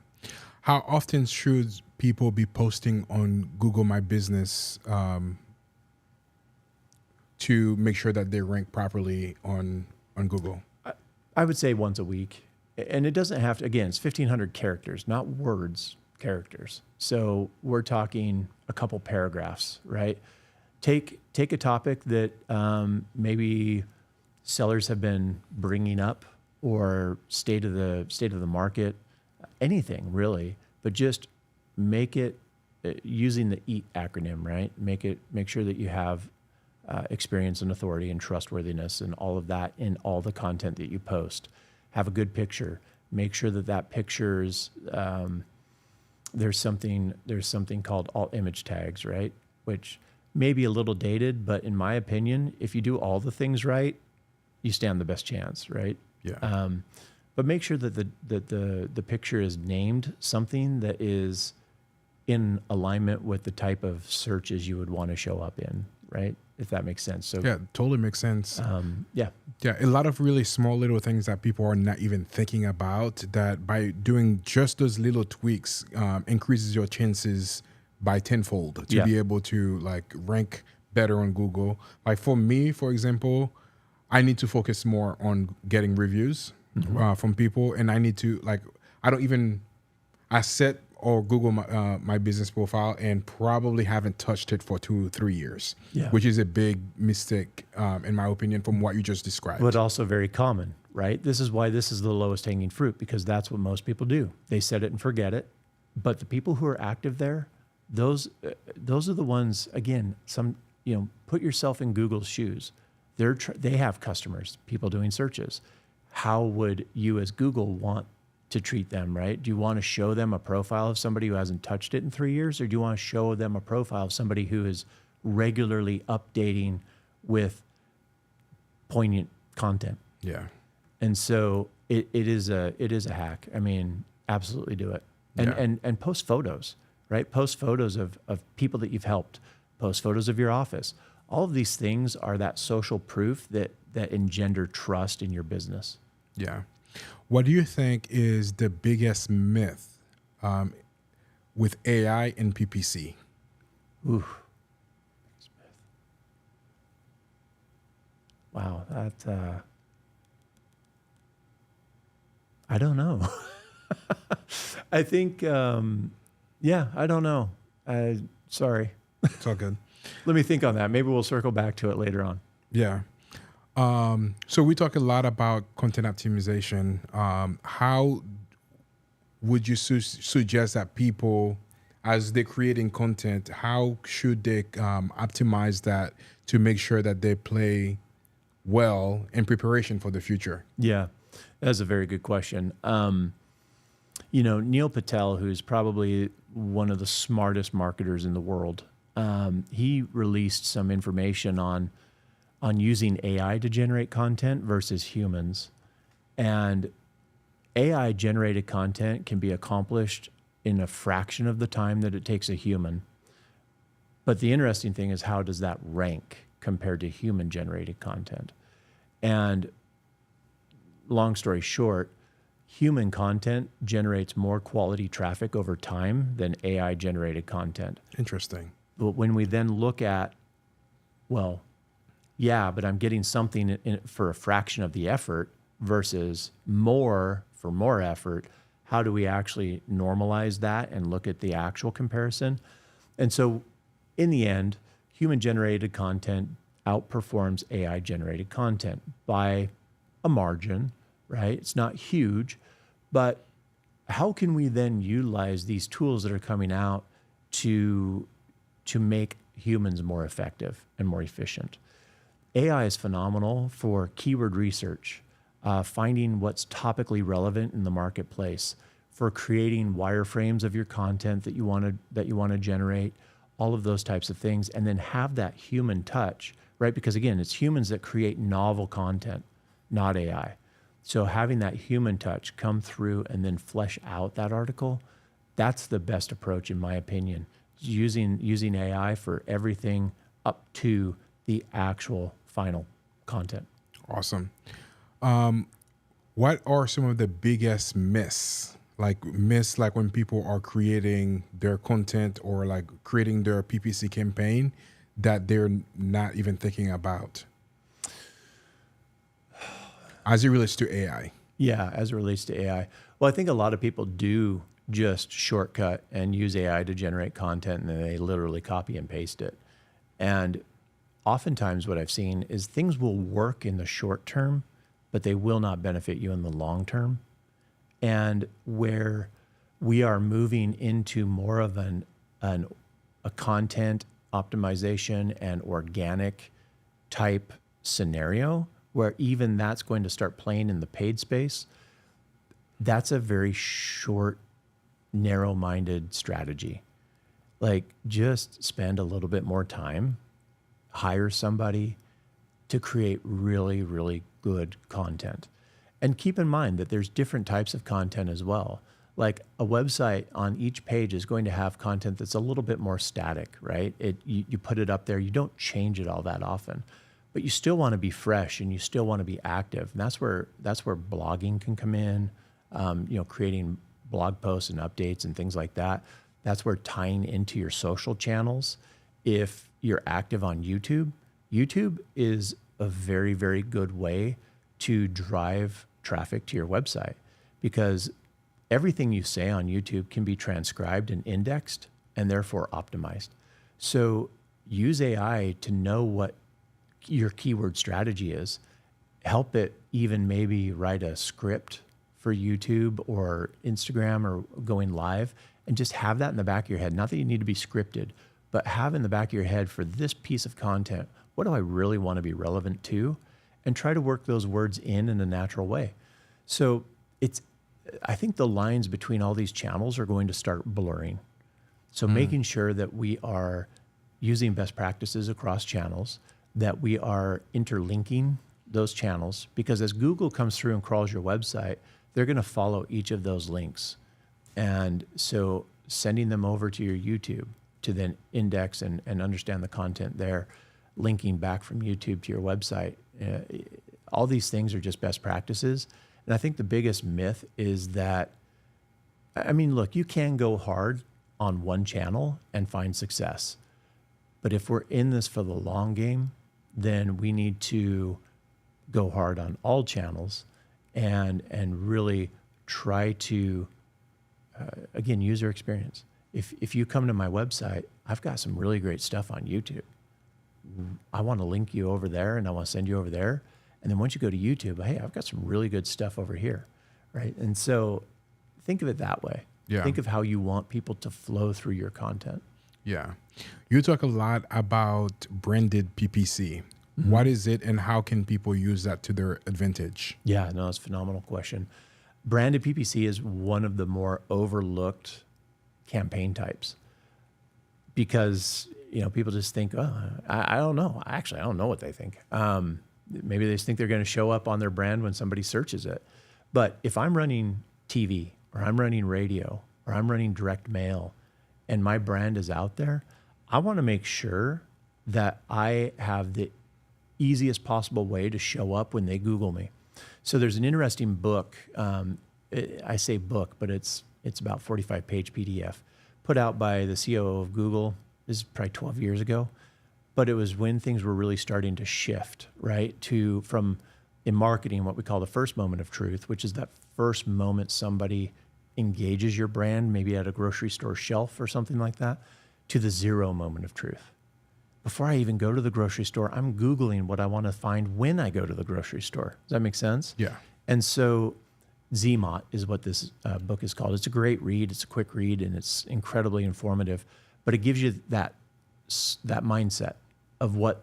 Speaker 1: How often should people be posting on Google My Business to make sure that they rank properly on Google?
Speaker 2: I would say once a week. And it doesn't have to, again, it's 1,500 characters, not words, characters. So we're talking a couple paragraphs, right? Take a topic that maybe sellers have been bringing up, or state of the market, anything really, but just make it using the EAT acronym, right? Make sure that you have experience and authority and trustworthiness and all of that in all the content that you post. Have a good picture. Make sure that picture's there's something called alt image tags, right? Which may be a little dated, but in my opinion, if you do all the things right, you stand the best chance, right?
Speaker 1: Yeah.
Speaker 2: But make sure that the picture is named something that is in alignment with the type of searches you would want to show up in, right? If that makes sense. So
Speaker 1: Yeah, totally makes sense.
Speaker 2: yeah.
Speaker 1: Yeah, a lot of really small little things that people are not even thinking about, that by doing just those little tweaks increases your chances by tenfold to be able to like rank better on Google. Like for me, for example, I need to focus more on getting reviews from people, and I need to I set or Google my business profile and probably haven't touched it for 2-3 years, which is a big mistake in my opinion from what you just described.
Speaker 2: But also very common, right? This is why this is the lowest hanging fruit, because that's what most people do. They set it and forget it. But the people who are active there, those are the ones, again, put yourself in Google's shoes. They have customers, people doing searches. How would you as Google want to treat them, right? Do you want to show them a profile of somebody who hasn't touched it in 3 years, or do you want to show them a profile of somebody who is regularly updating with poignant content?
Speaker 1: Yeah.
Speaker 2: And so it is a hack. I mean, absolutely do it. And post photos, right? Post photos of people that you've helped. Post photos of your office. All of these things are that social proof that engender trust in your business.
Speaker 1: Yeah. What do you think is the biggest myth with AI and PPC?
Speaker 2: Ooh. Wow, that I don't know. I think, I don't know. Sorry.
Speaker 1: It's all good.
Speaker 2: Let me think on that. Maybe we'll circle back to it later on.
Speaker 1: Yeah. So we talk a lot about content optimization. How would you suggest that people, as they're creating content, how should they optimize that to make sure that they play well in preparation for the future?
Speaker 2: Yeah, that's a very good question. Neil Patel, who's probably one of the smartest marketers in the world, he released some information on using AI to generate content versus humans. And AI generated content can be accomplished in a fraction of the time that it takes a human. But the interesting thing is, how does that rank compared to human generated content? And long story short, human content generates more quality traffic over time than AI generated content.
Speaker 1: Interesting.
Speaker 2: But when we then look at, well, yeah, but I'm getting something for a fraction of the effort versus more for more effort. How do we actually normalize that and look at the actual comparison? And so in the end, human-generated content outperforms AI-generated content by a margin, right? It's not huge, but how can we then utilize these tools that are coming out to make humans more effective and more efficient? AI is phenomenal for keyword research, finding what's topically relevant in the marketplace, for creating wireframes of your content that you want to generate, all of those types of things, and then have that human touch, right? Because again, it's humans that create novel content, not AI. So having that human touch come through and then flesh out that article, that's the best approach in my opinion. Using AI for everything up to the actual final content.
Speaker 1: Awesome. What are some of the biggest myths? Like when people are creating their content or like creating their PPC campaign that they're not even thinking about as it relates to AI?
Speaker 2: Yeah, as it relates to AI. Well, I think a lot of people do just shortcut and use AI to generate content, and then they literally copy and paste it. And oftentimes what I've seen is things will work in the short term, but they will not benefit you in the long term. And where we are moving into more of a content optimization and organic type scenario, where even that's going to start playing in the paid space, that's a very short, narrow-minded strategy. Like, just spend a little bit more time, hire somebody to create really, really good content. And keep in mind that there's different types of content as well. Like a website on each page is going to have content that's a little bit more static, right? You put it up there, you don't change it all that often, but you still want to be fresh and you still want to be active. And that's where blogging can come in, creating blog posts and updates and things like that. That's where tying into your social channels. If you're active on YouTube, YouTube is a very, very good way to drive traffic to your website, because everything you say on YouTube can be transcribed and indexed and therefore optimized. So use AI to know what your keyword strategy is. Help it even maybe write a script for YouTube or Instagram or going live, and just have that in the back of your head. Not that you need to be scripted, but have in the back of your head, for this piece of content, what do I really want to be relevant to? And try to work those words in a natural way. So I think the lines between all these channels are going to start blurring. So making sure that we are using best practices across channels, that we are interlinking those channels, because as Google comes through and crawls your website, they're going to follow each of those links. And so sending them over to your YouTube to then index and understand the content there, linking back from YouTube to your website, all these things are just best practices. And I think the biggest myth is that, I mean, look, you can go hard on one channel and find success. But if we're in this for the long game, then we need to go hard on all channels and really try to, again, user experience. If you come to my website, I've got some really great stuff on YouTube. I want to link you over there and I want to send you over there. And then once you go to YouTube, hey, I've got some really good stuff over here, right? And so think of it that way.
Speaker 1: Yeah.
Speaker 2: Think of how you want people to flow through your content.
Speaker 1: Yeah. You talk a lot about branded PPC. Mm-hmm. What is it and how can people use that to their advantage?
Speaker 2: Yeah, no, it's a phenomenal question. Branded PPC is one of the more overlooked campaign types, because people just think, oh, I don't know. Actually, I don't know what they think. Maybe they just think they're going to show up on their brand when somebody searches it. But if I'm running TV or I'm running radio or I'm running direct mail and my brand is out there, I want to make sure that I have the easiest possible way to show up when they Google me. So there's an interesting book. I say book, but it's about 45-page PDF put out by the COO of Google. This is probably 12 years ago. But it was when things were really starting to shift, right? From in marketing, what we call the first moment of truth, which is that first moment somebody engages your brand, maybe at a grocery store shelf or something like that, to the zero moment of truth. Before I even go to the grocery store, I'm Googling what I want to find when I go to the grocery store. Does that make sense?
Speaker 1: Yeah.
Speaker 2: And so ZMOT is what this book is called. It's a great read. It's a quick read, and it's incredibly informative. But it gives you that mindset of what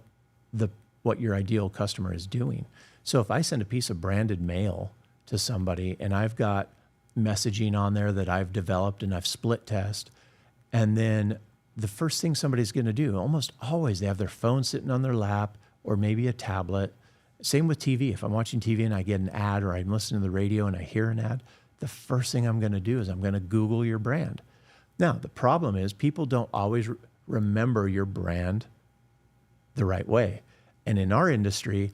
Speaker 2: your ideal customer is doing. So if I send a piece of branded mail to somebody and I've got messaging on there that I've developed and I've split test. And then the first thing somebody's going to do, almost always, they have their phone sitting on their lap or maybe a tablet. Same with TV. If I'm watching TV and I get an ad, or I'm listening to the radio and I hear an ad, the first thing I'm going to do is I'm going to Google your brand. Now, the problem is people don't always remember your brand the right way. And in our industry,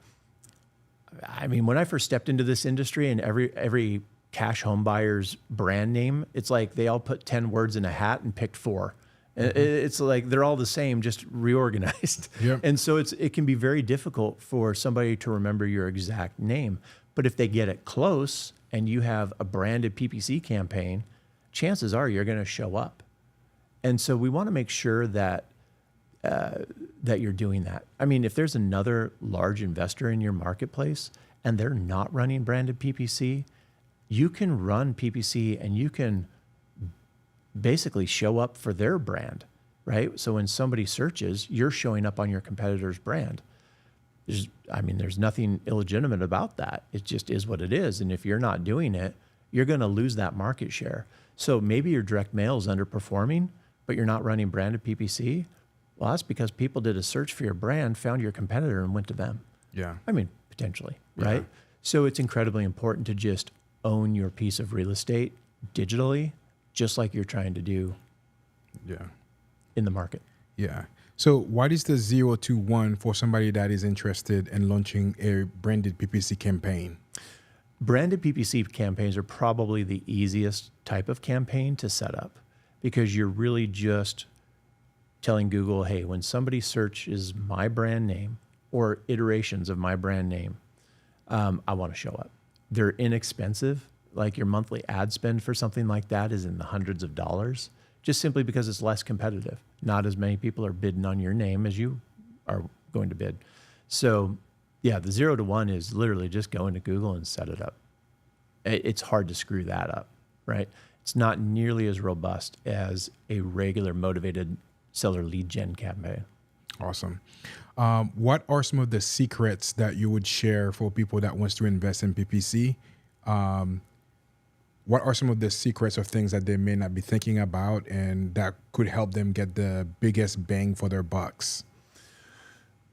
Speaker 2: I mean, when I first stepped into this industry, and every cash home buyer's brand name, it's like they all put 10 words in a hat and picked 4. It's like they're all the same, just reorganized.
Speaker 1: Yep.
Speaker 2: And so it can be very difficult for somebody to remember your exact name. But if they get it close and you have a branded PPC campaign, chances are you're going to show up. And so we want to make sure that that you're doing that. I mean, if there's another large investor in your marketplace and they're not running branded PPC, you can run PPC and you can basically show up for their brand, right? So when somebody searches, you're showing up on your competitor's brand. There's nothing illegitimate about that. It just is what it is. And if you're not doing it, you're going to lose that market share. So maybe your direct mail is underperforming, but you're not running branded PPC. Well, that's because people did a search for your brand, found your competitor, and went to them.
Speaker 1: Yeah.
Speaker 2: I mean, potentially, right? So it's incredibly important to just own your piece of real estate digitally, just like you're trying to do in the market.
Speaker 1: Yeah. So what is the 0 to 1 for somebody that is interested in launching a branded PPC campaign?
Speaker 2: Branded PPC campaigns are probably the easiest type of campaign to set up, because you're really just telling Google, hey, when somebody searches my brand name or iterations of my brand name, I want to show up. They're inexpensive. Like your monthly ad spend for something like that is in the hundreds of dollars, just simply because it's less competitive. Not as many people are bidding on your name as you are going to bid. So yeah, the 0 to 1 is literally just go into Google and set it up. It's hard to screw that up, right? It's not nearly as robust as a regular motivated seller lead gen campaign.
Speaker 1: Awesome. What are some of the secrets that you would share for people that wants to invest in PPC? What are some of the secrets of things that they may not be thinking about and that could help them get the biggest bang for their bucks?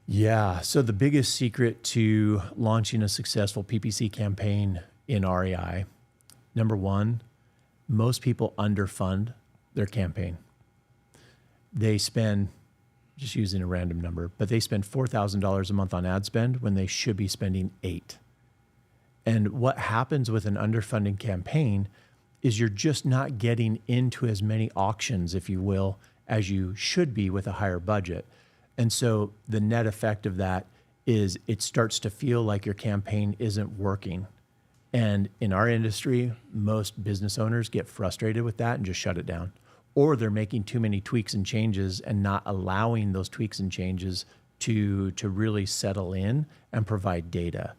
Speaker 2: Yeah. So the biggest secret to launching a successful PPC campaign in REI, number one, most people underfund their campaign. They spend, just using a random number, but they spend $4,000 a month on ad spend when they should be spending $8,000. And what happens with an underfunded campaign is you're just not getting into as many auctions, if you will, as you should be with a higher budget. And so the net effect of that is it starts to feel like your campaign isn't working. And in our industry, most business owners get frustrated with that and just shut it down. Or they're making too many tweaks and changes and not allowing those tweaks and changes to really settle in and provide data.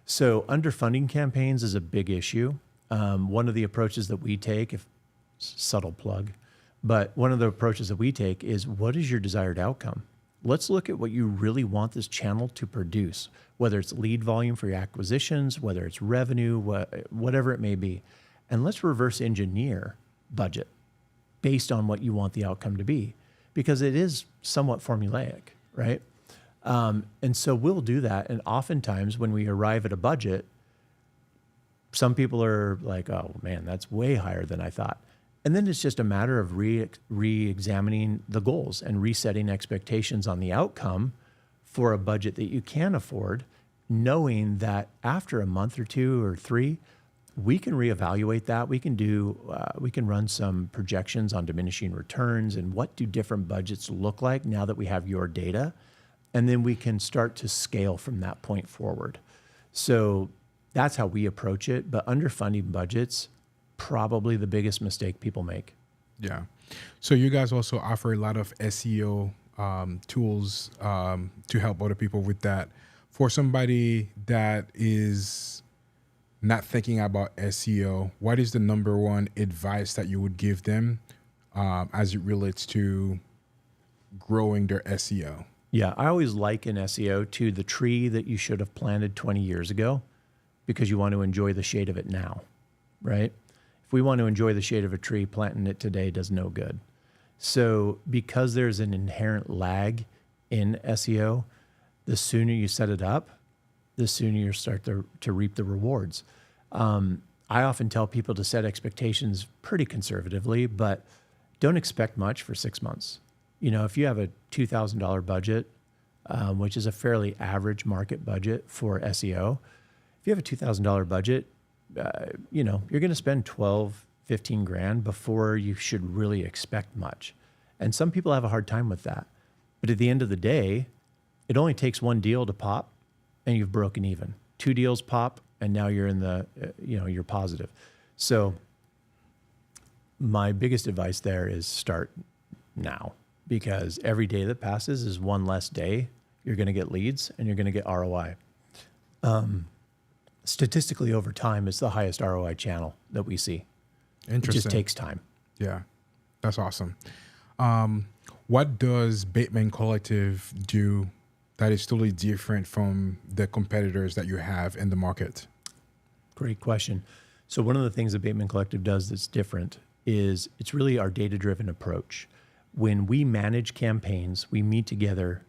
Speaker 2: So underfunding campaigns is a big issue. One of the approaches that we take, subtle plug, but one of the approaches that we take is, what is your desired outcome? Let's look at what you really want this channel to produce, whether it's lead volume for your acquisitions, whether it's revenue, whatever it may be. And let's reverse engineer budget based on what you want the outcome to be, because it is somewhat formulaic, right? And so we'll do that. And oftentimes when we arrive at a budget, some people are like, oh man, that's way higher than I thought. And then it's just a matter of re-examining the goals and resetting expectations on the outcome for a budget that you can afford, knowing that after a month or 2 or 3, we can reevaluate that. We can run some projections on diminishing returns and what do different budgets look like now that we have your data. And then we can start to scale from that point forward. So that's how we approach it. But underfunding budgets, probably the biggest mistake people make.
Speaker 1: Yeah. So you guys also offer a lot of SEO tools to help other people with that. For somebody that is not thinking about SEO, what is the number one advice that you would give them as it relates to growing their SEO?
Speaker 2: Yeah, I always liken SEO to the tree that you should have planted 20 years ago because you want to enjoy the shade of it now, right? If we want to enjoy the shade of a tree, planting it today does no good. So because there's an inherent lag in SEO, the sooner you set it up, the sooner you start to reap the rewards. I often tell people to set expectations pretty conservatively, but don't expect much for 6 months. If you have a $2,000 budget, which is a fairly average market budget for SEO, if you have a $2,000 budget, you're going to spend 12, 15 grand before you should really expect much. And some people have a hard time with that. But at the end of the day, it only takes one deal to pop and you've broken even. 2 deals pop and now you're in the, you're positive. So my biggest advice there is start now, because every day that passes is one less day. You're going to get leads and you're going to get ROI. Statistically over time, it's the highest ROI channel that we see.
Speaker 1: Interesting.
Speaker 2: It just takes time.
Speaker 1: Yeah, that's awesome. What does Bateman Collective do that is totally different from the competitors that you have in the market?
Speaker 2: Great question. So one of the things that Bateman Collective does that's different is it's really our data-driven approach. When we manage campaigns, we meet together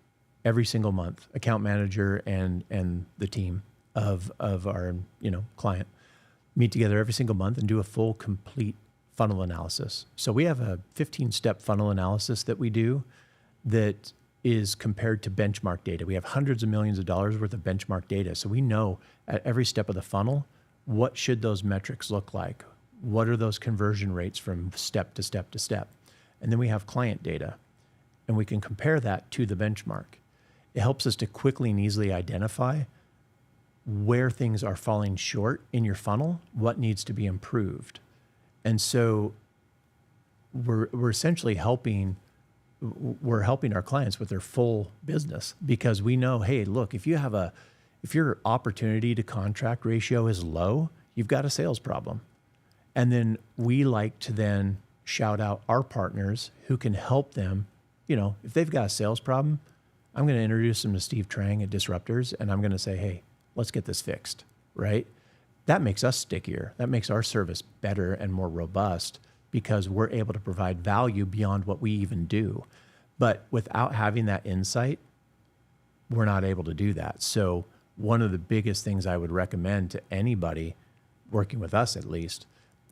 Speaker 2: every single month, account manager and the team of our client meet together every single month and do a full, complete funnel analysis. So we have a 15-step funnel analysis that we do that is compared to benchmark data. We have hundreds of millions of dollars worth of benchmark data. So we know at every step of the funnel, what should those metrics look like? What are those conversion rates from step to step to step? And then we have client data, and we can compare that to the benchmark. It helps us to quickly and easily identify where things are falling short in your funnel, what needs to be improved. And so we're essentially helping our clients with their full business, because we know, hey, look, if your opportunity to contract ratio is low, you've got a sales problem. And then we like to then shout out our partners who can help them. If they've got a sales problem, I'm going to introduce them to Steve Trang at Disruptors, and I'm going to say, hey, let's get this fixed, right? That makes us stickier. That makes our service better and more robust, because we're able to provide value beyond what we even do. But without having that insight, we're not able to do that. So one of the biggest things I would recommend to anybody working with us, at least,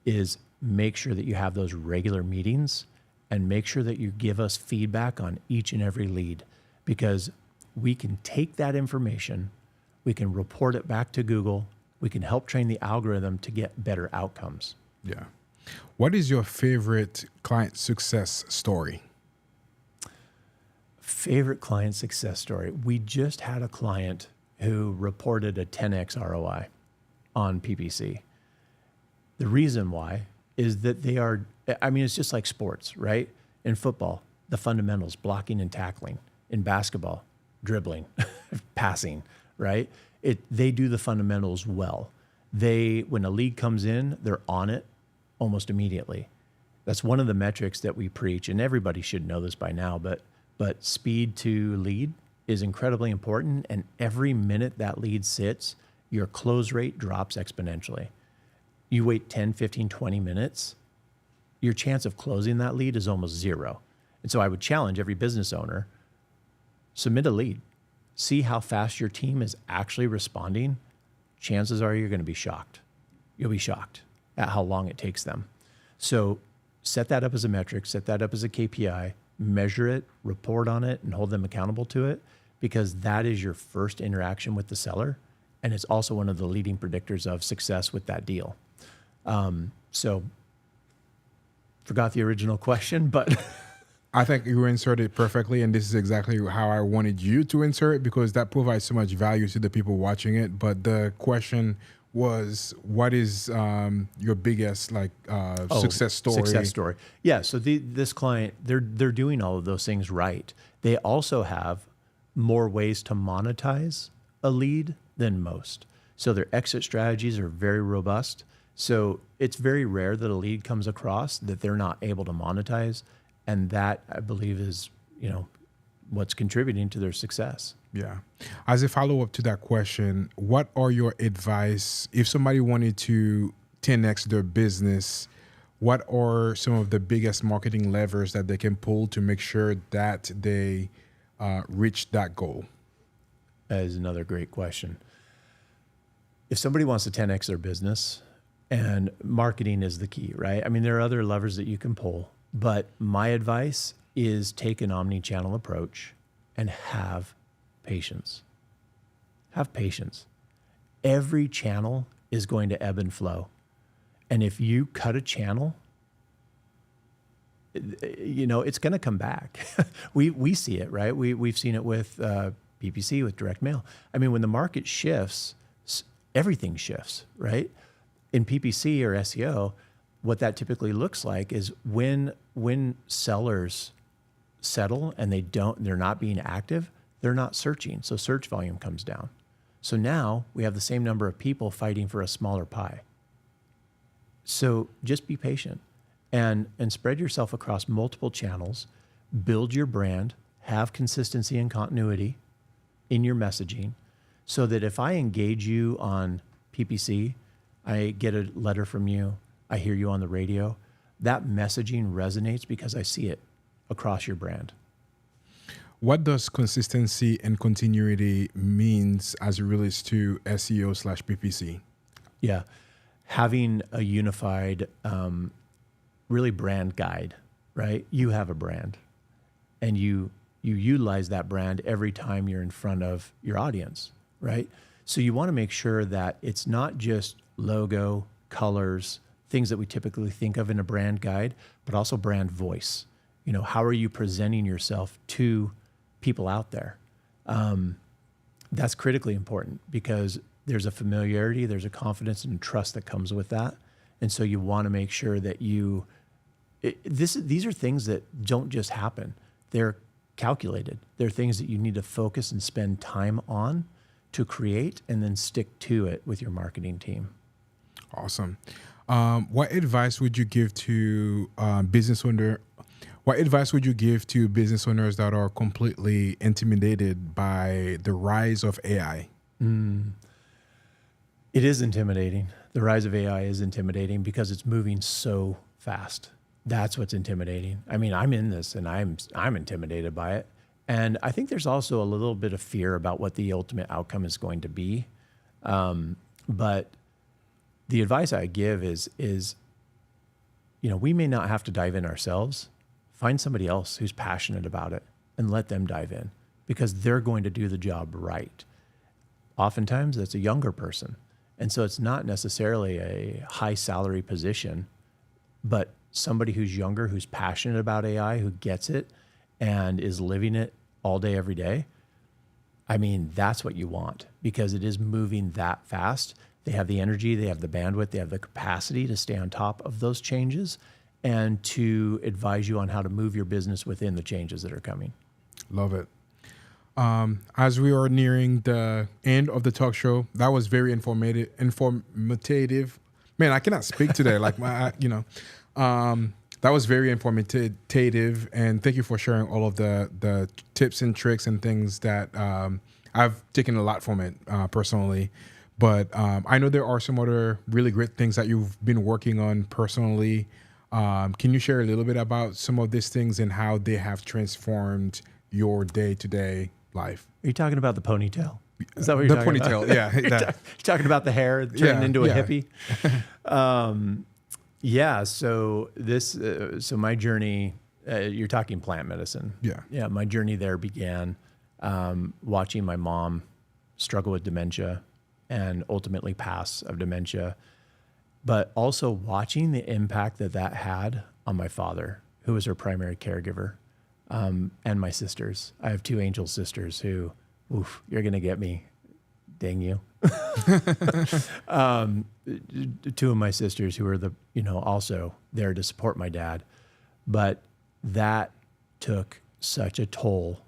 Speaker 2: is make sure that you have those regular meetings and make sure that you give us feedback on each and every lead, because we can take that information, we can report it back to Google, we can help train the algorithm to get better outcomes.
Speaker 1: Yeah. What is your favorite client success story?
Speaker 2: Favorite client success story? We just had a client who reported a 10x ROI on PPC. The reason why is that it's just like sports, right? In football, the fundamentals, blocking and tackling. In basketball, dribbling, passing, right? They do the fundamentals well. When a lead comes in, they're on it almost immediately. That's one of the metrics that we preach, and everybody should know this by now, but speed to lead is incredibly important, and every minute that lead sits, your close rate drops exponentially. You wait 10, 15, 20 minutes, your chance of closing that lead is almost zero. And so I would challenge every business owner, submit a lead, see how fast your team is actually responding. Chances are you're going to be shocked. You'll be shocked at how long it takes them. So set that up as a metric, set that up as a KPI, measure it, report on it, and hold them accountable to it, because that is your first interaction with the seller. And it's also one of the leading predictors of success with that deal. So forgot the original question, but
Speaker 1: I think you inserted perfectly, and this is exactly how I wanted you to insert it, because that provides so much value to the people watching it. But the question was, what is your biggest success story?
Speaker 2: Success story. Yeah. So this client, they're doing all of those things right. They also have more ways to monetize a lead than most. So their exit strategies are very robust. So it's very rare that a lead comes across that they're not able to monetize. And that, I believe, is, what's contributing to their success.
Speaker 1: Yeah. As a follow-up to that question, what are your advice if somebody wanted to 10x their business? what are some of the biggest marketing levers that they can pull to make sure that they reach that goal?
Speaker 2: That is another great question. If somebody wants to 10x their business, and marketing is the key, right? I mean, there are other levers that you can pull, but my advice is take an omni-channel approach and have patience. Have patience. Every channel is going to ebb and flow. And if you cut a channel, it's going to come back. we see it, right? We've seen it with PPC, with direct mail. I mean, when the market shifts, everything shifts, right? In PPC or SEO, what that typically looks like is when sellers settle and they're not being active, they're not searching. So search volume comes down. So now we have the same number of people fighting for a smaller pie. So just be patient and spread yourself across multiple channels, build your brand, have consistency and continuity in your messaging so that if I engage you on PPC, I get a letter from you, I hear you on the radio, that messaging resonates because I see it across your brand.
Speaker 1: What does consistency and continuity means as it relates to SEO/PPC?
Speaker 2: Yeah, having a unified, really brand guide, right? You have a brand and you utilize that brand every time you're in front of your audience, right? So you want to make sure that it's not just logo, colors, things that we typically think of in a brand guide, but also brand voice. How are you presenting yourself to people out there? That's critically important because there's a familiarity, there's a confidence and trust that comes with that. And so you want to make sure that these are things that don't just happen. They're calculated. They're things that you need to focus and spend time on to create and then stick to it with your marketing team.
Speaker 1: Awesome. What advice would you give to business owners that are completely intimidated by the rise of AI?
Speaker 2: It is intimidating. The rise of AI is intimidating because it's moving so fast. That's what's intimidating. I mean, I'm in this and I'm intimidated by it. And I think there's also a little bit of fear about what the ultimate outcome is going to be. But the advice I give is, we may not have to dive in ourselves. Find somebody else who's passionate about it and let them dive in because they're going to do the job right. Oftentimes that's a younger person. And so it's not necessarily a high salary position, but somebody who's younger, who's passionate about AI, who gets it and is living it all day, every day. I mean, that's what you want because it is moving that fast. They have the energy, they have the bandwidth, they have the capacity to stay on top of those changes and to advise you on how to move your business within the changes that are coming.
Speaker 1: Love it. As we are nearing the end of the talk show, that was very informative. Man, I cannot speak today. That was very informative, and thank you for sharing all of the tips and tricks and things that I've taken a lot from it personally. But I know there are some other really great things that you've been working on personally. Can you share a little bit about some of these things and how they have transformed your day-to-day life?
Speaker 2: Are you talking about the ponytail? Is that what you're talking about?
Speaker 1: The ponytail, yeah.
Speaker 2: You're talking about the hair turning into a hippie? Yeah. So so my journey, you're talking plant medicine.
Speaker 1: Yeah.
Speaker 2: Yeah. My journey there began watching my mom struggle with dementia and ultimately pass of dementia, but also watching the impact that had on my father, who was her primary caregiver, and my sisters. I have two angel sisters who, you're going to get me. Dang you. Two of my sisters who are also there to support my dad. But that took such a toll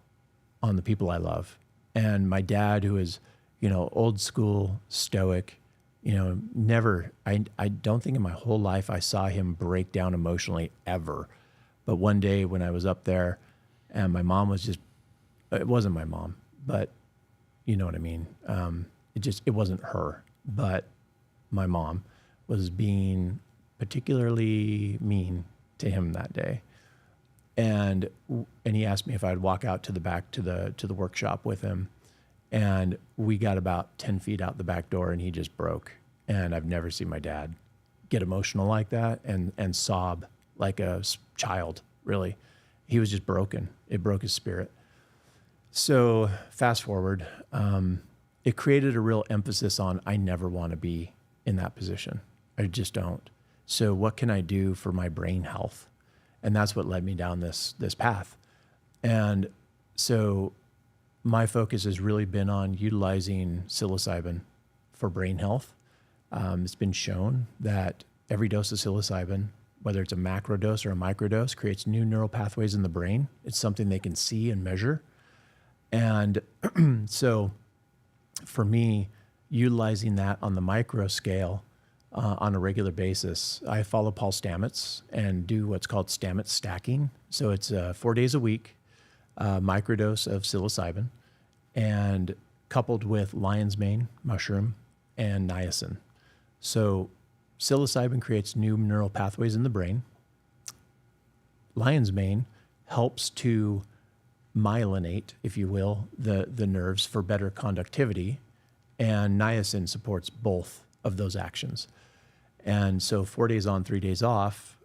Speaker 2: on the people I love. And my dad, who is, old school, stoic, never, I don't think in my whole life I saw him break down emotionally ever. But one day when I was up there and my mom was it wasn't my mom, but you know what I mean? It wasn't her, but my mom was being particularly mean to him that day. And he asked me if I'd walk out to the back to the workshop with him. And we got about 10 feet out the back door, and he just broke. And I've never seen my dad get emotional like that and sob like a child, really. He was just broken. It broke his spirit. So fast forward, it created a real emphasis on I never want to be in that position. I just don't. So what can I do for my brain health? And that's what led me down this path. And so my focus has really been on utilizing psilocybin for brain health. It's been shown that every dose of psilocybin, whether it's a macro dose or a micro dose, creates new neural pathways in the brain. It's something they can see and measure. And so for me, utilizing that on the micro scale on a regular basis, I follow Paul Stamets and do what's called Stamets stacking. So it's 4 days a week, microdose of psilocybin, and coupled with lion's mane, mushroom, and niacin. So psilocybin creates new neural pathways in the brain. Lion's mane helps to myelinate, if you will, the nerves for better conductivity, and niacin supports both of those actions. And so 4 days on, 3 days off,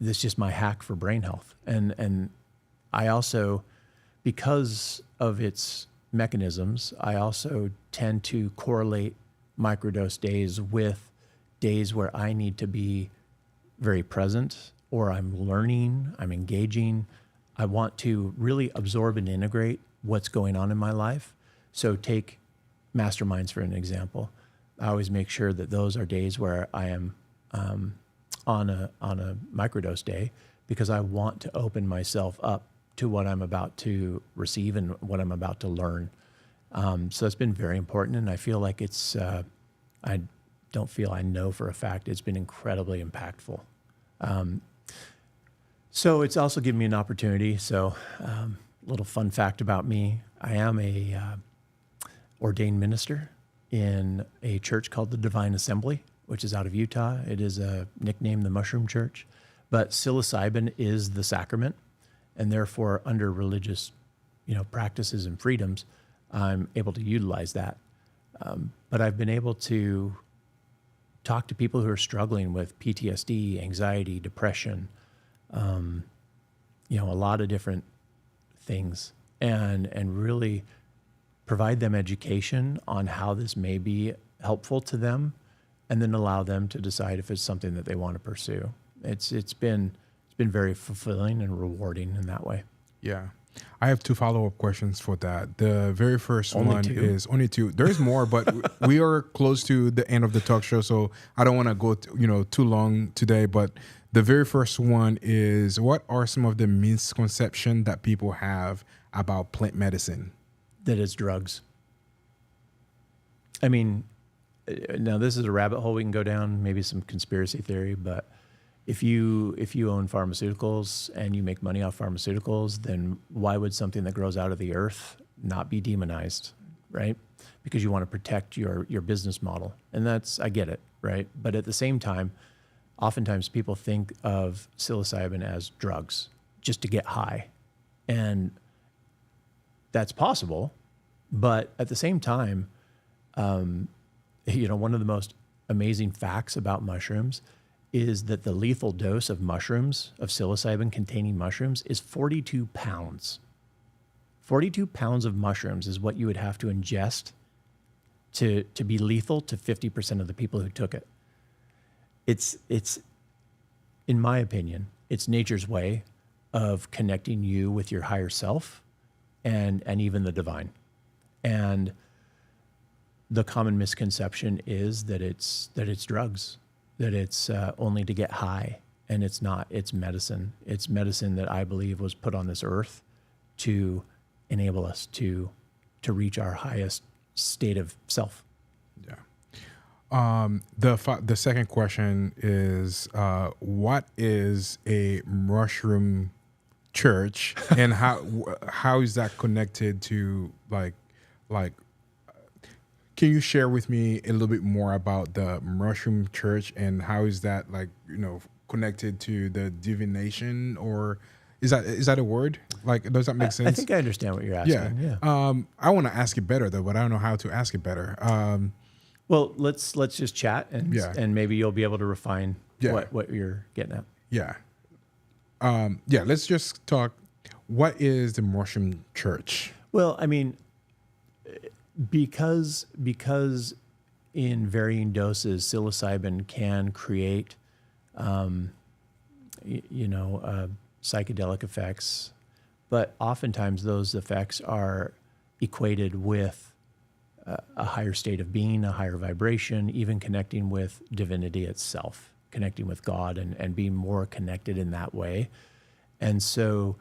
Speaker 2: this is just my hack for brain health. And I also, because of its mechanisms, I also tend to correlate microdose days with days where I need to be very present, or I'm learning, I'm engaging. I want to really absorb and integrate what's going on in my life. So take masterminds for an example. I always make sure that those are days where I am on a microdose day, because I want to open myself up to what I'm about to receive and what I'm about to learn. So it's been very important, and I feel like it's, I know for a fact it's been incredibly impactful. So it's also given me an opportunity. So little fun fact about me, I am a ordained minister in a church called the Divine Assembly, which is out of Utah. It is nicknamed the Mushroom Church, but psilocybin is the sacrament, and therefore under religious, practices and freedoms, I'm able to utilize that. But I've been able to talk to people who are struggling with PTSD, anxiety, depression, a lot of different things, and really provide them education on how this may be helpful to them, and then allow them to decide if it's something that they want to pursue. It's been very fulfilling and rewarding in that way.
Speaker 1: Yeah. I have 2 follow-up questions for that. The very first
Speaker 2: Only
Speaker 1: one
Speaker 2: 2?
Speaker 1: is only 2. There's more, but we are close to the end of the talk show, so I don't want to go too long today. But the very first one is, what are some of the misconceptions that people have about plant medicine?
Speaker 2: That it's drugs. I mean, now this is a rabbit hole we can go down, maybe some conspiracy theory, but if you own pharmaceuticals and you make money off pharmaceuticals, then why would something that grows out of the earth not be demonized, right? Because you want to protect your business model. And I get it, right? But at the same time, oftentimes people think of psilocybin as drugs just to get high. And that's possible, but at the same time, one of the most amazing facts about mushrooms is that the lethal dose of mushrooms, of psilocybin-containing mushrooms, is 42 pounds. 42 pounds of mushrooms is what you would have to ingest to be lethal to 50% of the people who took it. It's, in my opinion, it's nature's way of connecting you with your higher self and even the divine. And the common misconception is that it's drugs, that it's only to get high, and it's not. It's medicine. It's medicine that I believe was put on this earth to enable us to reach our highest state of self.
Speaker 1: Yeah. The second question is, what is a mushroom church, and how is that connected to like can you share with me a little bit more about the Mushroom Church and how is that like, connected to the divination, or is that a word? Like, does that make sense?
Speaker 2: I think I understand what you're asking. Yeah.
Speaker 1: I want to ask it better though, but I don't know how to ask it better.
Speaker 2: Well, let's just chat and maybe you'll be able to refine what you're getting at.
Speaker 1: Yeah. Let's just talk. What is the Mushroom Church?
Speaker 2: Well, I mean, because in varying doses, psilocybin can create, psychedelic effects, but oftentimes those effects are equated with a higher state of being, a higher vibration, even connecting with divinity itself, connecting with God and being more connected in that way. And so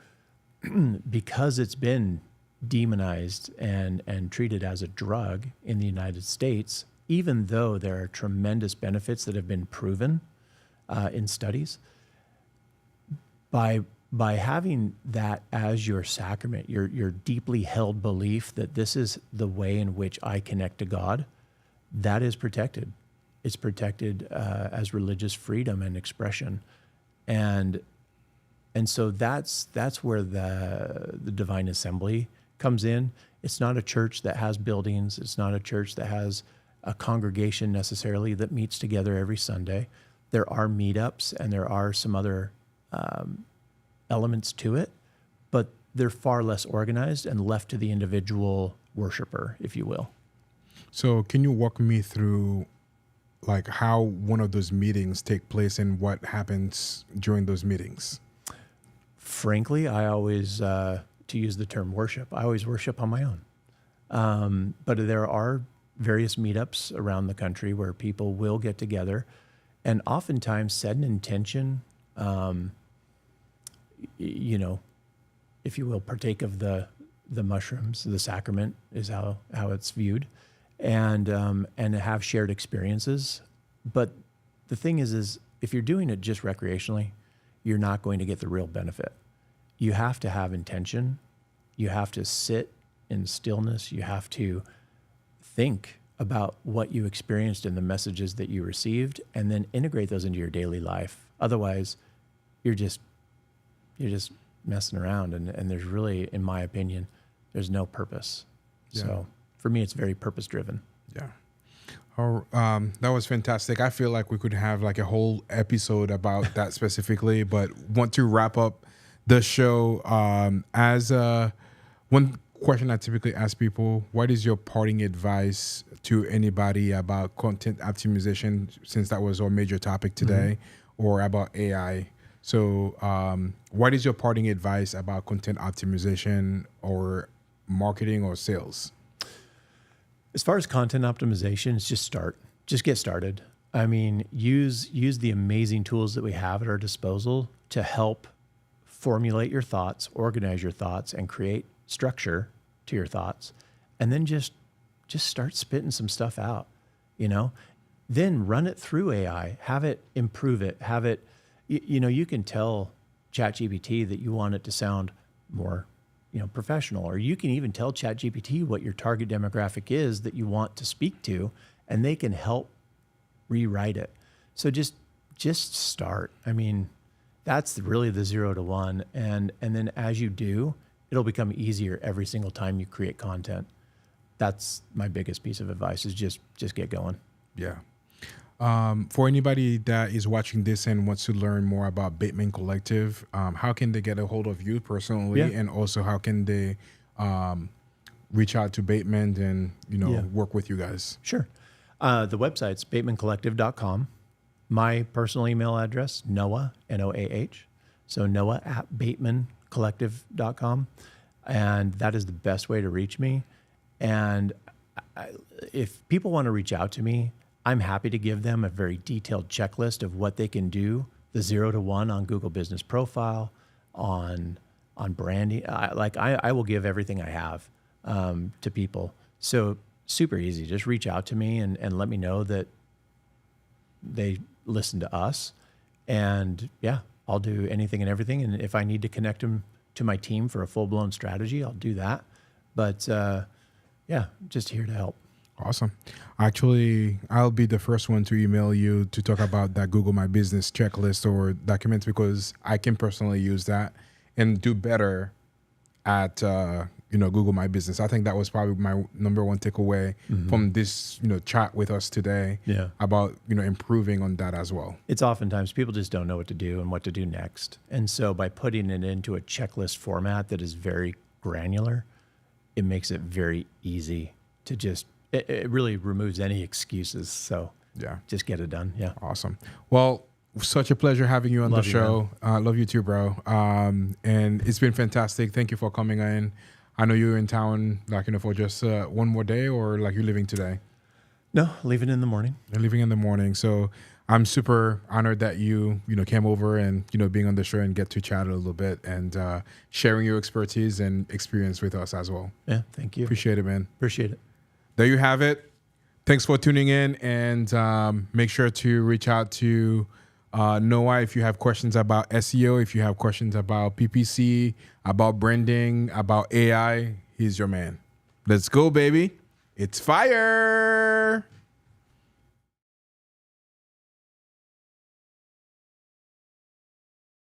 Speaker 2: because it's been demonized and treated as a drug in the United States, even though there are tremendous benefits that have been proven in studies, by having that as your sacrament, your deeply held belief that this is the way in which I connect to God, that is protected. It's protected as religious freedom and expression, and so that's where the Divine Assembly comes in. It's not a church that has buildings. It's not a church that has a congregation necessarily that meets together every Sunday. There are meetups and there are some other elements to it, but they're far less organized and left to the individual worshiper, if you will.
Speaker 1: So can you walk me through like how one of those meetings take place and what happens during those meetings?
Speaker 2: Frankly, I always, to use the term worship, I always worship on my own. But there are various meetups around the country where people will get together and oftentimes set an intention, if you will, partake of the mushrooms. The sacrament is how it's viewed, and have shared experiences. But the thing is if you're doing it just recreationally, you're not going to get the real benefit. You have to have intention. You have to sit in stillness. You have to think about what you experienced and the messages that you received, and then integrate those into your daily life. Otherwise, you're just messing around, and there's really, in my opinion, there's no purpose. Yeah. So for me, it's very purpose driven.
Speaker 1: Yeah. That was fantastic. I feel like we could have like a whole episode about that specifically, but want to wrap up the show as one question I typically ask people: what is your parting advice to anybody about content optimization, since that was our major topic today, or about AI? So what is your parting advice about content optimization or marketing or sales?
Speaker 2: As far as content optimization, it's just get started. I mean, use the amazing tools that we have at our disposal to help formulate your thoughts, organize your thoughts, and create structure to your thoughts. And then just start spitting some stuff out, then run it through AI, have it improve it, have it, you can tell ChatGPT that you want it to sound more professional, or you can even tell ChatGPT what your target demographic is that you want to speak to, and they can help rewrite it. So just start. I mean, that's really the 0 to 1. And then as you do, it'll become easier every single time you create content. That's my biggest piece of advice, is just get going.
Speaker 1: Yeah. For anybody that is watching this and wants to learn more about Bateman Collective, how can they get a hold of you personally? Yeah. And also how can they reach out to Bateman and, work with you guys?
Speaker 2: Sure. The website's batemancollective.com. My personal email address, Noah, Noah. So Noah at batemancollective.com. And that is the best way to reach me. And if people want to reach out to me, I'm happy to give them a very detailed checklist of what they can do, the 0 to 1 on Google Business Profile, on branding. I will give everything I have to people. So super easy. Just reach out to me and let me know that they listen to us. And yeah, I'll do anything and everything. And if I need to connect them to my team for a full-blown strategy, I'll do that. But just here to help.
Speaker 1: Awesome. Actually, I'll be the first one to email you to talk about that Google My Business checklist or documents because I can personally use that and do better at Google My Business. I think that was probably my number one takeaway from this chat with us today.
Speaker 2: Yeah.
Speaker 1: About improving on that as well.
Speaker 2: It's oftentimes people just don't know what to do and what to do next, and so by putting it into a checklist format that is very granular, it makes it very easy to just. It really removes any excuses. So
Speaker 1: Yeah.
Speaker 2: just get it done. Yeah.
Speaker 1: Awesome. Well, such a pleasure having you on
Speaker 2: Love
Speaker 1: the
Speaker 2: you,
Speaker 1: show. Love you too, bro. And it's been fantastic. Thank you for coming in. I know you're in town, for just one more day, or you're leaving today.
Speaker 2: No, leave it in the morning.
Speaker 1: You're leaving in the morning. So I'm super honored that you came over and being on the show and get to chat a little bit and sharing your expertise and experience with us as well.
Speaker 2: Yeah. Thank you.
Speaker 1: Appreciate it, man.
Speaker 2: Appreciate it.
Speaker 1: There you have it. Thanks for tuning in, and make sure to reach out to Noah if you have questions about SEO, if you have questions about PPC, about branding, about AI. He's your man. Let's go, baby. It's fire.